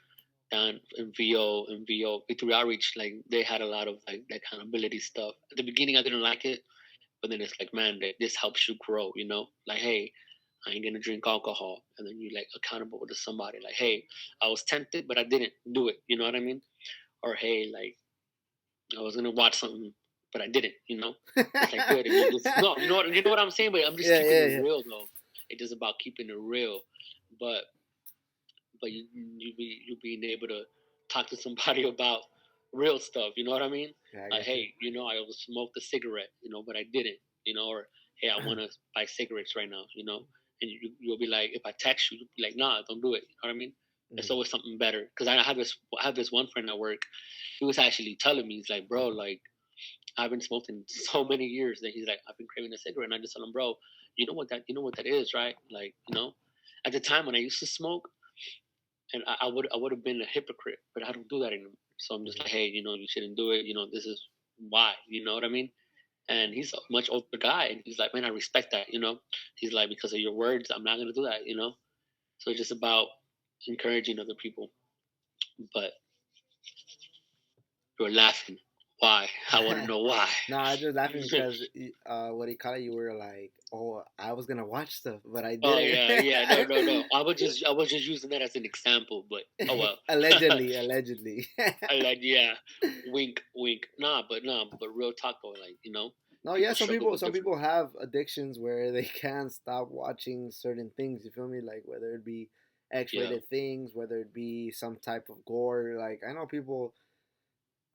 down in VO, Victory Outreach, like they had a lot of like that accountability stuff. At the beginning, I didn't like it, but then it's like, man, this helps you grow, Like, hey, I ain't gonna drink alcohol, and then you like accountable to somebody, like, hey, I was tempted, but I didn't do it. You know what I mean? Or hey, like I was gonna watch something, but I didn't. It's like good, and you just no, you know what I'm saying. But I'm just Yeah, keeping yeah, it yeah. real though. It is about keeping it real, but you being able to talk to somebody about real stuff. You know what I mean? Yeah, I Like, got you. hey, I smoked a cigarette, but I didn't. Or hey, I want to buy cigarettes right now. And you'll be like, if I text you, you'll be like, nah, don't do it. You know what I mean? There's Mm-hmm. always something better. Because I have this one friend at work. He was actually telling me, he's like, bro, like I've been smoking so many years that he's like, I've been craving a cigarette, and I just told him, bro, you know what that is, right? Like, at the time when I used to smoke, and I would have been a hypocrite, but I don't do that anymore. So I'm just Mm-hmm. like, hey, you shouldn't do it. This is why. You know what I mean? And he's a much older guy, and he's like, man, I respect that. He's like, because of your words, I'm not gonna do that. So it's just about encouraging other people. But you're laughing. Why? I want to know why. No, I just laughing because what do you call it? You were like, oh, I was gonna watch stuff, but I Oh didn't. yeah, yeah, no, no, no. I was just using that as an example, but oh well. Allegedly, allegedly. I like, yeah, wink, wink. But real talk though, like No, yeah, people struggle with some different. people have addictions where they can't stop watching certain things. You feel me? Like whether it be Yeah, X-rated things, whether it be some type of gore. Like I know people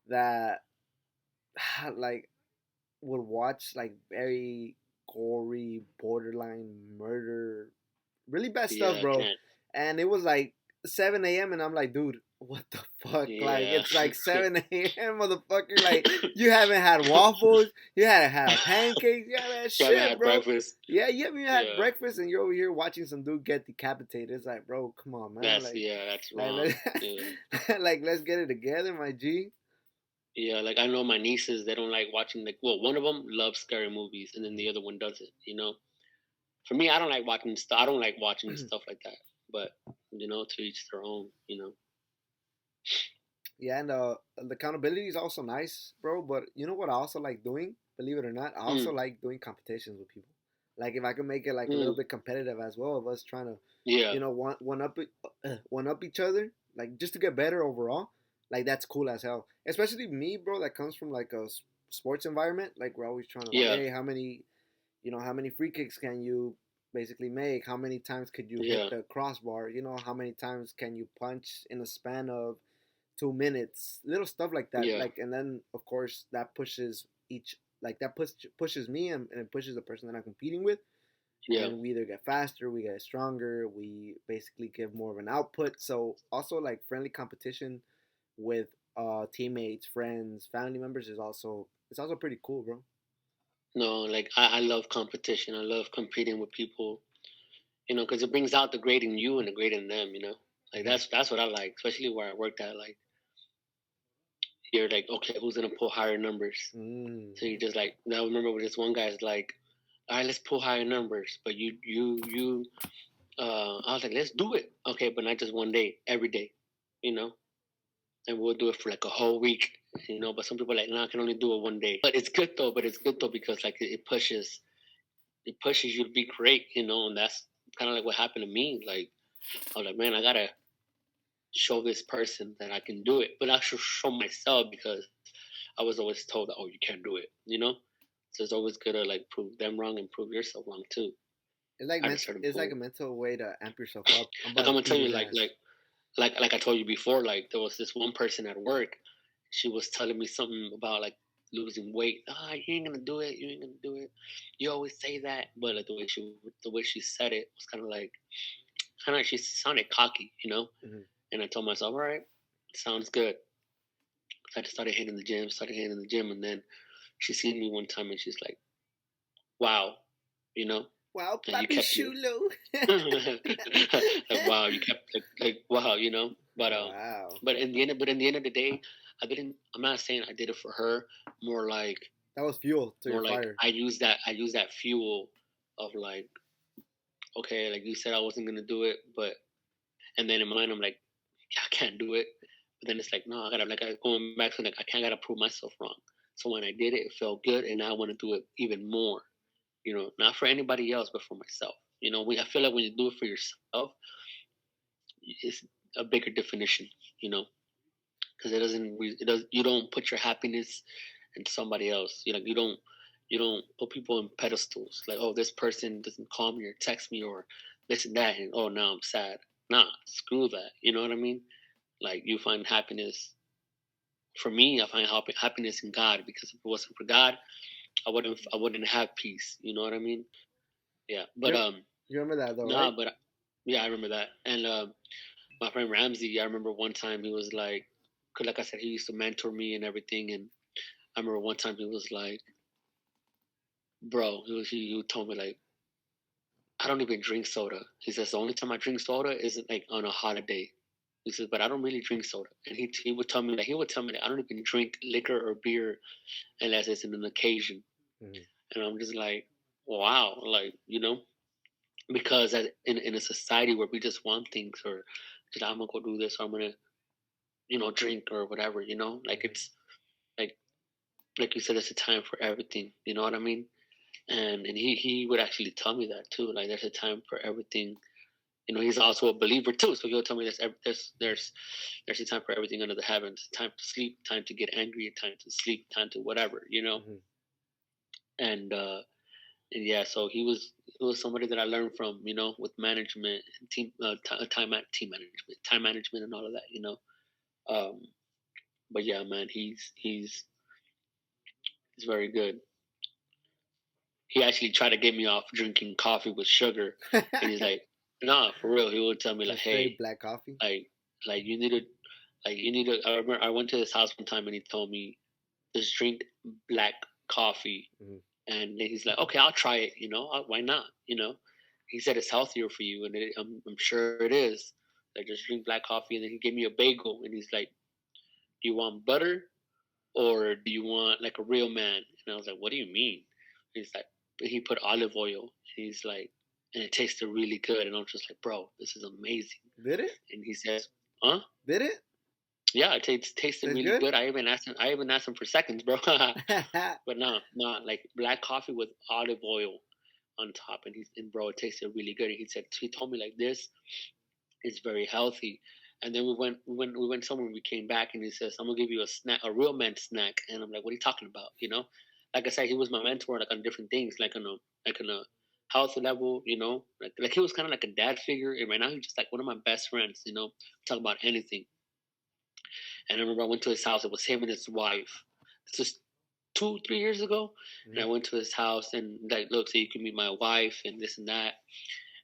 that like would watch like very gory, borderline murder, really bad stuff, yeah, I bro. can't. And it was like 7 a.m. and I'm like, dude, what the fuck? Like Yeah, it's like 7 a.m., motherfucker. Like you haven't had waffles, you haven't had pancakes, you haven't had you haven't shit, had bro. breakfast. Yeah, you haven't had Yeah, breakfast and you're over here watching some dude get decapitated. It's like, bro, come on, man. that's Like wrong. Yeah, like let's get it together, my G. yeah. Like I know my nieces, they don't like watching. Like, well, one of them loves scary movies, and then the other one doesn't. For me, I don't like watching stuff. I don't like watching stuff like that. But to each their own. Yeah, and the accountability is also nice, bro. But you know what I also like doing? Believe it or not, I also Mm, like doing competitions with people. Like if I can make it like a little mm, bit competitive as well, of us trying to, yeah, one up each other, like just to get better overall. Like that's cool as hell. Especially me, bro, that comes from like a sports environment. Like we're always trying to like, yeah, hey, how many free kicks can you basically make? How many times could you hit yeah, the crossbar? How many times can you punch in a span of 2 minutes? Little stuff like that. yeah, Like, and then of course that pushes each, like that pushes me, and it pushes the person that I'm competing with. yeah. And we either get faster, we get stronger, we basically give more of an output. So also like friendly competition with teammates, friends, family members is also, it's also pretty cool, bro. No, like I love competition. I love competing with people. Because it brings out the great in you and the great in them. Like Hmm. that's what I like, especially where I worked at. Like you're like, okay, who's gonna pull higher numbers? So you just like now. Remember with this one guy's like, all right, let's pull higher numbers. But you. I was like, let's do it. Okay, but not just one day, every day. You know, and we'll do it for like a whole week. But some people are like, no, I can only do it one day. But it's good though. But it's good though because like it pushes you to be great. And that's kind of like what happened to me. Like I was like, man, I gotta show this person that I can do it, but I should show myself because I was always told that, oh, you can't do it. So it's always good to like prove them wrong and prove yourself wrong too at a certain It's like a point. mental way to amp yourself up. I'm Like about I'm to gonna beat tell you, his like ass. like like I told you before, like there was this one person at work. She was telling me something about like losing weight. Ah, you ain't gonna do it. You ain't gonna do it. You always say that, but like the way she said it was kind of she sounded cocky. Hmm. And I told myself, all right, sounds good. I just started hitting the gym, and then she seen me one time, and she's like, "Wow, you know, Wow, and you Papi kept your Shulo. like wow, you kept like wow. Wow. But in the end of the day, I didn't. I'm not saying I did it for her. More like That was fuel to your more like fire. I use that fuel of like, okay, like you said I wasn't gonna do it, but and then in my mind I'm like, yeah, I can't do it. But then it's like, no, I gotta like going back to like I can't gotta prove myself wrong. So when I did it, it felt good, and now I want to do it even more. Not for anybody else, but for myself. I feel like when you do it for yourself, it's a bigger definition. You know, because you don't put your happiness in somebody else. You don't put people in pedestals like, oh, this person doesn't call me or text me or this and that, and oh, now I'm sad. Nah, screw that. You know what I mean? Like you find happiness. For me, I find happiness in God because if it wasn't for God, I wouldn't have peace. You know what I mean? Yeah, but You you remember that though, nah, right? but yeah, I remember that. And my friend Ramsey, I remember one time he was like, cause like I said, he used to mentor me and everything. And I remember one time he was like, bro, he told me like, I don't even drink soda. He says the only time I drink soda is like on a holiday. He says, but I don't really drink soda. And he would tell me that I don't even drink liquor or beer unless it's in an occasion. Hmm. And I'm just like, wow, like because in a society where we just want things or just I'm gonna go do this or I'm gonna drink or whatever, like Hmm. it's like you said, it's a time for everything. You know what I mean? And he would actually tell me that too. Like there's a time for everything. He's also a believer too, so he'll tell me there's a time for everything under the heavens. Time to sleep, time to get angry, time to sleep, time to whatever. Hmm. And yeah, so he was somebody that I learned from, with management and team management, and all of that. Um, but yeah, man, he's very good. He actually tried to get me off drinking coffee with sugar, and he's like, "Nah, for real." He would tell me like, Just straight "Hey, black coffee. like, like you need to." I remember I went to his house one time, and he told me just drink black coffee, Hmm. and then he's like, "Okay, I'll try it. Why not?" He said it's healthier for you, and I'm sure it is. Like just drink black coffee, and then he gave me a bagel, and he's like, "Do you want butter or do you want like a real man?" And I was like, "What do you mean?" He's like, he put olive oil. He's like, and it tasted really good. And I'm just like, bro, this is amazing. Did it? And he says, huh? Did it? Yeah, it tasted Tastes really good? good. I even asked him for seconds, bro. But no, no, like black coffee with olive oil on top, and bro, it tasted really good. And he told me like this is very healthy. And then we went somewhere. We came back, and he says, "I'm gonna give you a snack, a real man snack." And I'm like, "What are you talking about?" You know, like I said, he was my mentor, like on different things, like on a health level. You know, like he was kind of like a dad figure, and right now he's just like one of my best friends. You know, talk about anything. And I remember I went to his house. It was him and his wife. This was 2 3 years ago, and I Mhm, went to his house and like, look, so you can meet my wife and this and that.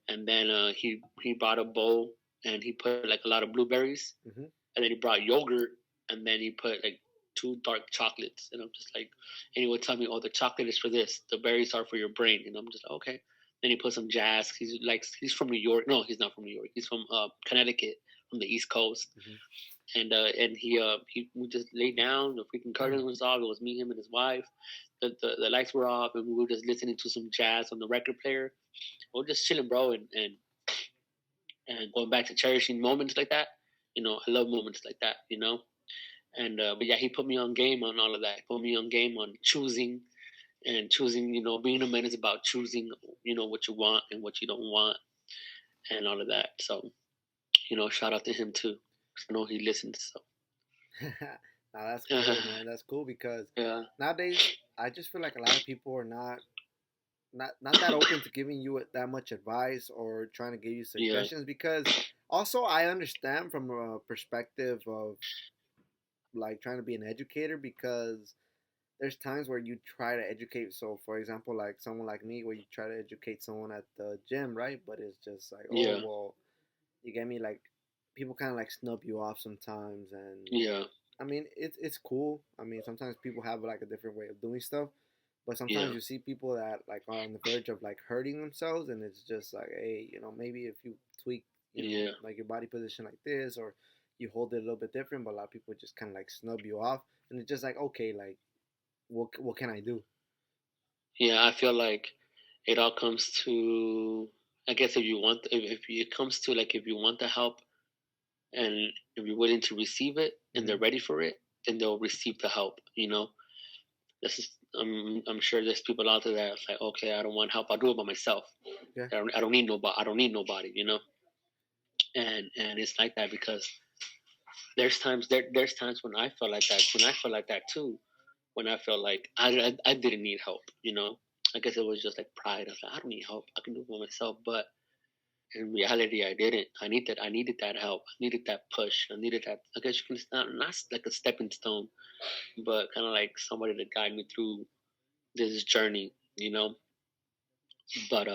And then he bought a bowl and he put like a lot of blueberries, mhm. and then he brought yogurt, and then he put like two dark chocolates. And I'm just like, and he would tell me, oh, the chocolate is for this, the berries are for your brain. And I'm just like, okay. Then he put some jazz. He's from New York. No, he's not from New York. He's from Connecticut, from the East Coast. Mhm. And he we just laid down. The freaking curtains was off. It was me, him, and his wife. The lights were off, and we were just listening to some jazz on the record player. We are just chilling, bro, and going back to cherishing moments like that. You know, I love moments like that. You know, and but yeah, he put me on game on all of that. He put me on game on choosing and choosing. You know, being a man is about choosing. You know what you want and what you don't want, and all of that. So you know, shout out to him too. 'Cause I know he listens. So Now that's cool, man. That's cool because yeah, nowadays I just feel like a lot of people are not that open to giving you that much advice or trying to give you yeah, suggestions because also I understand from a perspective of like trying to be an educator because there's times where you try to educate. So for example, like someone like me where you try to educate someone at the gym, right? But it's just like, oh yeah, well, you get me, like people kind of like snub you off sometimes. And yeah, I mean it's cool. I mean sometimes people have like a different way of doing stuff, but sometimes yeah, you see people that like are on the verge of like hurting themselves, and it's just like, hey, maybe if you tweak, yeah, like your body position like this, or you hold it a little bit different. But a lot of people just kind of like snub you off, and it's just like, okay, like what can I do? yeah. I feel like it all comes to, I guess, if it comes to like if you want the help and if you're willing to receive it and Hmm. they're ready for it, then they'll receive the help. You know, this is I'm sure there's people out there that's like, okay, I don't want help. I'll do it by myself. Yeah. I don't need nobody. I don't need nobody. You know, and it's like that because there's times when I felt like that. When I felt like that too. When I felt like I didn't need help. You know, I guess it was just like pride. I was like, I don't need help. I can do it by myself. But in reality, I didn't. I needed that help. I needed that push. I needed that. I guess you can not like a stepping stone, but kind of like somebody to guide me through this journey. You know, but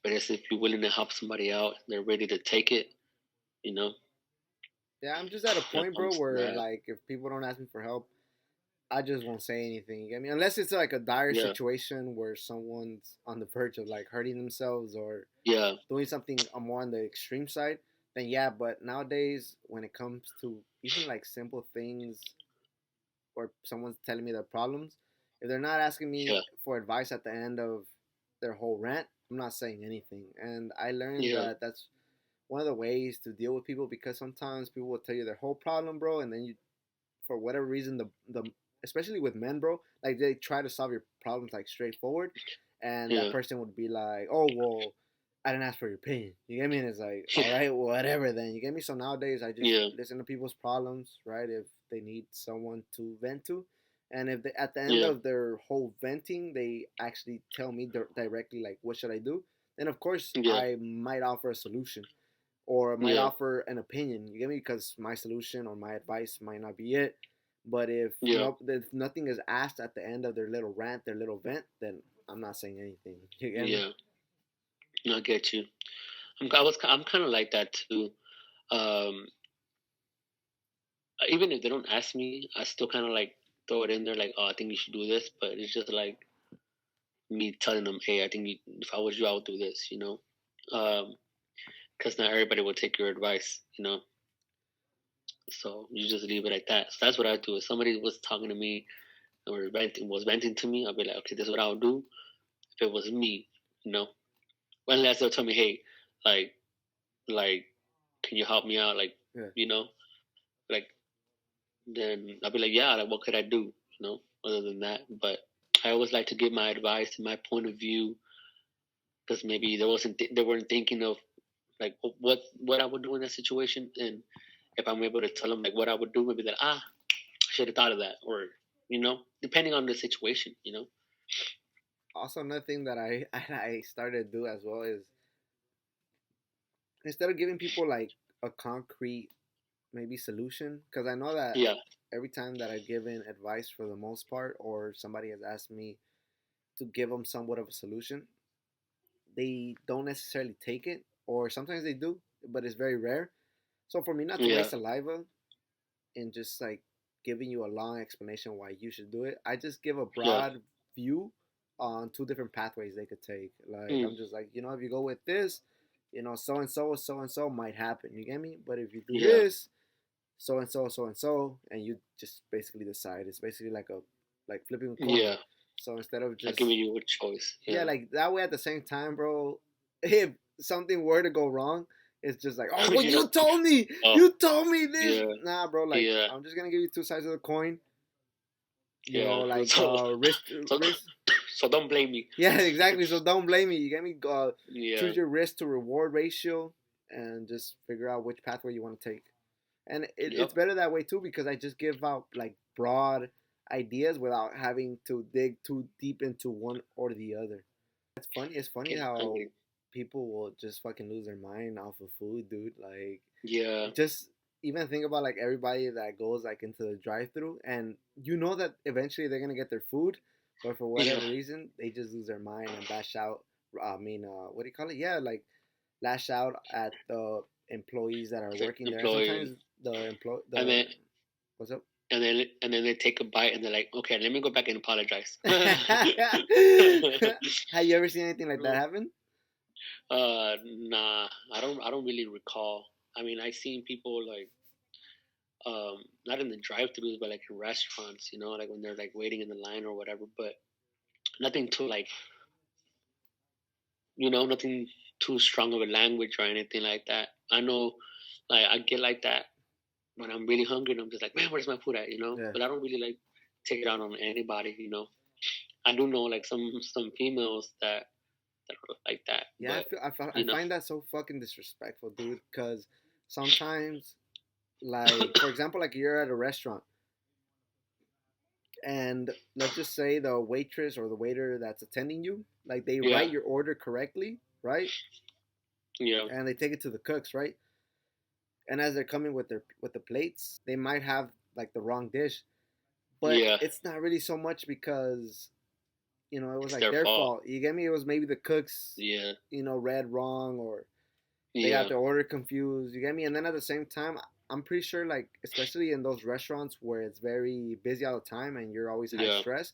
but it's if you're willing to help somebody out, they're ready to take it. You know, Yeah, I'm just at a that point, bro, comes to where that. like if people don't ask me for help, I just won't say anything. I mean, unless it's like a dire Yeah, situation where someone's on the verge of like hurting themselves or yeah, doing something more on the extreme side, then yeah. But nowadays, when it comes to even like simple things or someone's telling me their problems, if they're not asking yeah, me for advice at the end of their whole rant, I'm not saying anything. And I learned yeah, that that's one of the ways to deal with people because sometimes people will tell you their whole problem, bro, and then you, for whatever reason, the especially with men, bro, like they try to solve your problems like straightforward, and that yeah, person would be like, oh well, I didn't ask for your opinion. You get me? And it's like, yeah, all right, whatever then. You get me? So nowadays, I just yeah, listen to people's problems, right? If they need someone to vent to, and if they, at the end yeah, of their whole venting, they actually tell me directly like, what should I do? Then of course yeah, I might offer a solution or might yeah, offer an opinion. You get me? Because my solution or my advice might not be it. But yeah, if nothing is asked at the end of their little rant, their little vent, then I'm not saying anything. You get me? yeah. I get you. I'm kind of like that too. Um, even if they don't ask me, I still kind of like throw it in there, like, oh, I think you should do this. But it's just like me telling them, hey, I think if I was you, I would do this. You know, because not everybody will take your advice. You know, so you just leave it like that. So that's what I do. If somebody was talking to me or was venting to me, I'll be like, okay, this is what I would do if it was me. You know, unless they'll tell me, hey, like like can you help me out? Like, Yeah. you know, like then I'll be like, yeah, like what could I do? Other than that. But I always like to give my advice and my point of view because maybe they weren't thinking of like what I would do in that situation, and if I'm able to tell them like what I would do, maybe that I should have thought of that, or depending on the situation. Also, another thing that I started to do as well is instead of giving people like a concrete maybe solution, because I know that Yeah, every time that I've given advice for the most part, or somebody has asked me to give them somewhat of a solution, they don't necessarily take it, or sometimes they do, but it's very rare. So for me not to yeah, waste saliva and just like giving you a long explanation why you should do it, I just give a yeah, broad view on two different pathways they could take. Like mm, I'm just like, if you go with this, so and so might happen. You get me? But if you do yeah, this, and you just basically decide. It's basically like flipping a coin. yeah. So instead of Like giving just you a choice. yeah, Yeah. like that way at the same time, bro. If something were to go wrong, it's just like, oh, well, you know. Oh, you told me this. yeah, Nah, bro. Like yeah, I'm just gonna give you two sides of the coin. yeah. Like So, so, risk. so don't blame me. Yeah, exactly. So don't blame me. You get me. Yeah, Choose your risk to reward ratio, and just figure out which pathway you want to take. And it's yep, better that way too because I just give out like broad ideas without having to dig too deep into one or the other. It's funny. It's funny yeah. I how mean, people will just fucking lose their mind off of food, dude. Like, yeah, just even think about like everybody that goes like into the drive-through, and you know that eventually they're gonna get their food, but for yeah. whatever reason, they just lose their mind and bash out. What do you call it? Yeah, like lash out at the employees that are The working there, and employee, sometimes and the then what's up? they take a bite and they're like, okay, let me go back and apologize. Have you ever seen anything like that happen? Nah, I don't really recall. I mean, I seen people like not in the drive-throughs, but like in restaurants. Like when they're like waiting in the line or whatever. But nothing too like nothing too strong of a language or anything like that. I know, like I get like that when I'm really hungry and I'm just like, man, where's my food at? Yeah. But I don't really like take it out on anybody. I do know like some females that are like that, Yeah, but I you know, find that so fucking disrespectful, dude. Because sometimes, like for example, like you're at a restaurant, and let's just say the waitress or the waiter that's attending you, like they yeah, write your order correctly, right? yeah, And they take it to the cooks, right? And as they're coming with the plates, they might have like the wrong dish, but yeah. it's not really so much because it was It's like their their fault. fault. You get me? It was maybe the cooks, Yeah, read wrong, or they got yeah, their order confused. You get me? And then at the same time, I'm pretty sure, like, especially in those restaurants where it's very busy all the time and you're always high yeah, stress,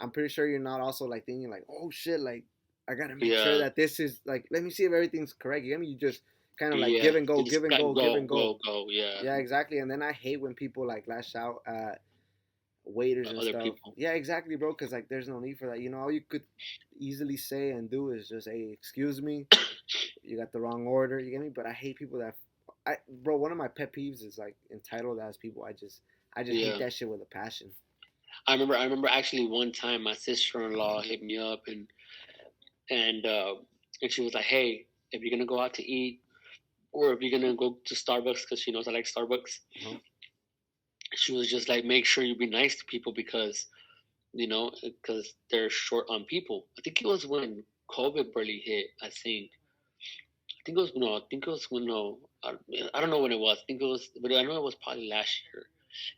I'm pretty sure you're not also like thinking like, oh shit, like I gotta make sure yeah, that this is like, let me see if everything's correct. You get me? You just kind of like yeah. give and go, They just give and got go, give and go. go. Yeah, Yeah, exactly. And then I hate when people like lash out at waiters and other stuff. people. Yeah, exactly, bro. Because like, there's no need for that. All you could easily say and do is just, hey, excuse me, you got the wrong order. You get me? But I hate people that, bro. One of my pet peeves is like entitled ass people. I just hate Yeah, that shit with a passion. I remember actually one time my sister-in-law hit me up and and she was like, hey, if you're gonna go out to eat or if you're gonna go to Starbucks because she knows I like Starbucks, Uh-huh. she was just like, make sure you be nice to people because they're short on people. I think it was when COVID barely hit. I think it was no. I think it was when no. I don't know when it was. I think it was, but I know it was probably last year.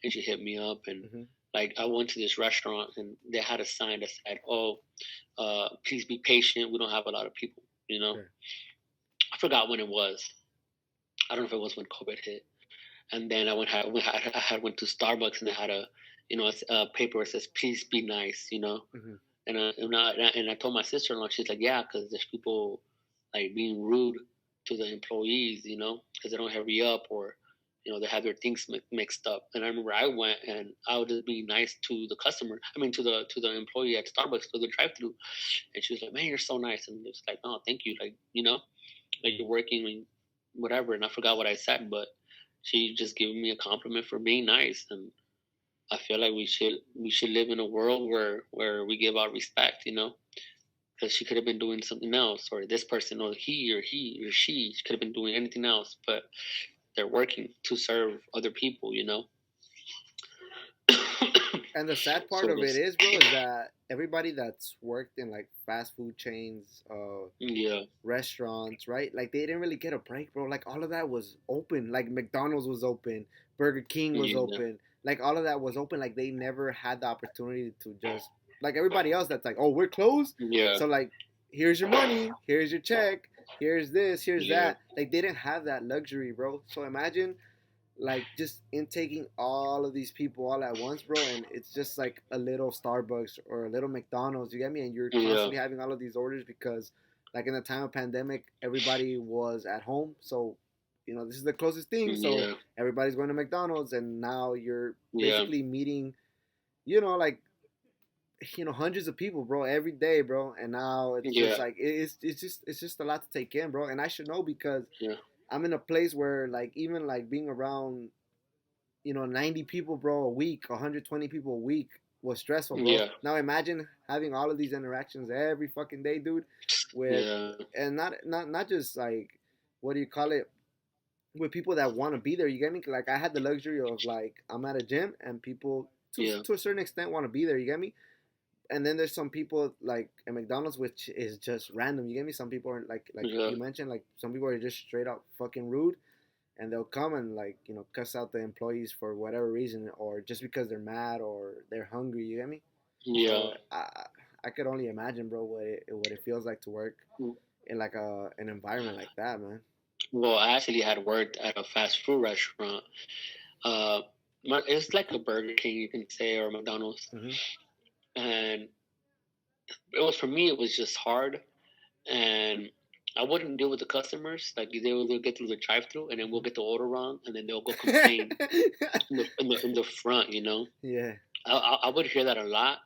And she hit me up, and Mm-hmm. like I went to this restaurant, and they had a sign that said, "Oh, please be patient. We don't have a lot of people." Yeah. I forgot when it was. I don't know if it was when COVID hit. And then I went to Starbucks, and they had a paper that says, "Please be nice." Mm-hmm. And I told my sister-in-law, she's like, yeah, because there's people like being rude to the employees, because they don't hurry up or they have their things mixed up. And I remember I went and I would just be nice to the customer. I mean, to the employee at Starbucks, to the drive-through, and she was like, "Man, you're so nice." And it's like, "Oh, thank you." Like, like you're working and whatever. And I forgot what I said, but she just gave me a compliment for being nice. And I feel like we should live in a world where we give out respect. Because she could have been doing something else, or this person, or he or she could have been doing anything else, but they're working to serve other people. And the sad part So of it this, is, bro, is that everybody that's worked in like fast food chains, yeah, restaurants, right? Like they didn't really get a break, bro. Like all of that was open. Like McDonald's was open, Burger King was yeah, open. Like all of that was open. Like they never had the opportunity to just like everybody else that's like, oh, we're closed. yeah, So like, here's your money, here's your check, here's this, here's yeah, that. Like they didn't have that luxury, bro. So imagine like just intaking all of these people all at once, bro, and it's just like a little Starbucks or a little McDonald's, you get me? And you're yeah, constantly having all of these orders because like in the time of pandemic, everybody was at home. So, this is the closest thing. So yeah, everybody's going to McDonald's and now you're yeah, basically meeting, like hundreds of people, bro, every day, bro. And now it's just yeah, like it's just a lot to take in, bro. And I should know because yeah, I'm in a place where like even like being around 90 people, bro, a week, 120 people a week was stressful, bro. yeah, Now imagine having all of these interactions every fucking day, dude, with yeah, and not just like what do you call it, with people that want to be there. You get me? Like I had the luxury of like I'm at a gym and people yeah, to a certain extent want to be there. You get me? And then there's some people like at McDonald's, which is just random. You get me? Some people are like yeah, you mentioned, like some people are just straight up fucking rude and they'll come and like cuss out the employees for whatever reason or just because they're mad or they're hungry. You get me? yeah. So I could only imagine, bro, what it feels like to work in like an environment like that, man. Well, I actually had worked at a fast food restaurant. Uh, it's like a Burger King, you can say, or McDonald's. Hmm. And it was, for me, it was just hard. And I wouldn't deal with the customers. Like they'll get through the drive-through, and then we'll Hmm. get the order wrong, and then they'll go complain in the front. Yeah, I would hear that a lot.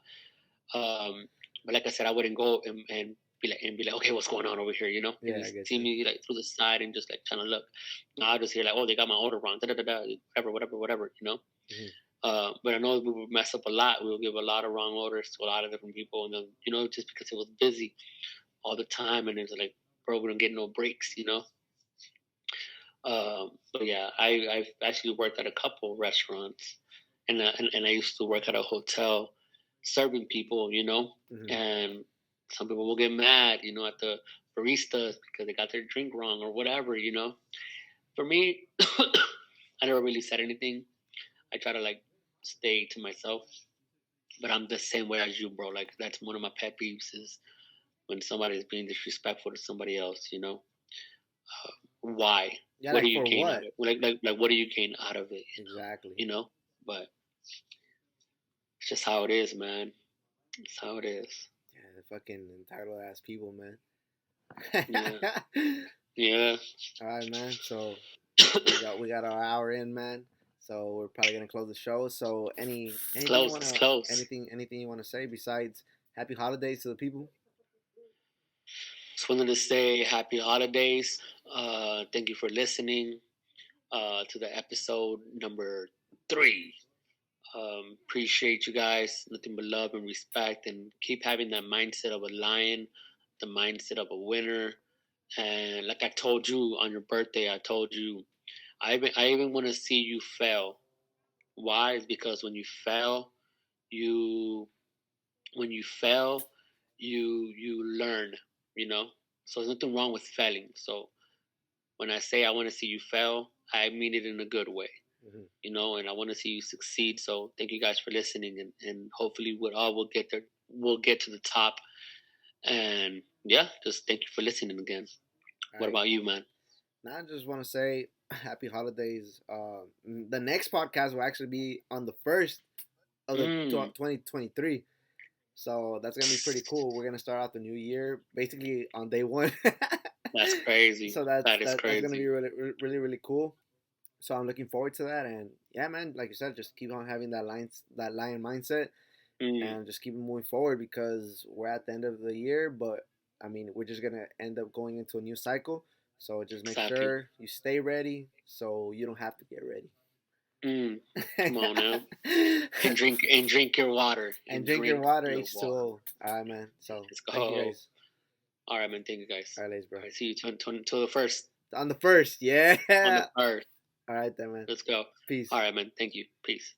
But like I said, I wouldn't go and be like, okay, what's going on over here? They yeah, I just get see you. me like through the side and just like trying to look. Now I just hear like, oh, they got my order wrong, da da da da, whatever, whatever, whatever. Hmm. But I know we would mess up a lot. We would give a lot of wrong orders to a lot of different people, and then just because it was busy all the time, and it's like, bro, we don't get no breaks. But yeah, I've actually worked at a couple restaurants, and I used to work at a hotel serving people, Hmm. and some people will get mad, at the baristas because they got their drink wrong or whatever. For me, I never really said anything. I try to like stay to myself, but I'm the same way as you, bro. Like that's one of my pet peeves is when somebody is being disrespectful to somebody else. Why? Yeah, What do like you for gain out of what it? Like what do you gain out of it? exactly? You know. But it's just how it is, man. It's how it is. Yeah, the fucking entitled ass people, man. Yeah. Yeah. All right, man. So we got our hour in, man. So we're probably gonna close the show. So It's anything you close. It's wanna close. anything you wanna say besides happy holidays to the people? Just wanted to say happy holidays. Thank you for listening to the episode number 3. Appreciate you guys. Nothing but love and respect, and keep having that mindset of a lion, the mindset of a winner. And like I told you on your birthday, I told you I even want to see you fail. Why? Is because you when you fail, you learn. You know, so there's nothing wrong with failing. So when I say I want to see you fail, I mean it in a good way. Hmm. And I want to see you succeed. So thank you guys for listening, and hopefully we all will get there. We'll get to the top. And yeah, just thank you for listening again. All What right. about you, man? Now I just want to say happy holidays. The next podcast will actually be on the first of the Mm, 2023. So that's gonna be pretty cool. We're gonna start out the new year basically on day one. that's crazy. So that's That is that's gonna be crazy. really really really cool. So I'm looking forward to that. And yeah, man, like you said, just keep on having that lion mindset, Mm, and just keep moving forward because we're at the end of the year. But I mean, we're just gonna end up going into a new cycle. So just make exactly. sure you stay ready, so you don't have to get ready. Mm, come on now, and drink your water, And and drink your drink water, your water. H2O. All right, man. So Let's thank you go. guys. All right, man. Thank you, guys. All right, ladies, bro. All right, see you till the first On the first, on the yeah. first. All right, then, man. Let's go. All Peace. right, man. Thank you. Peace.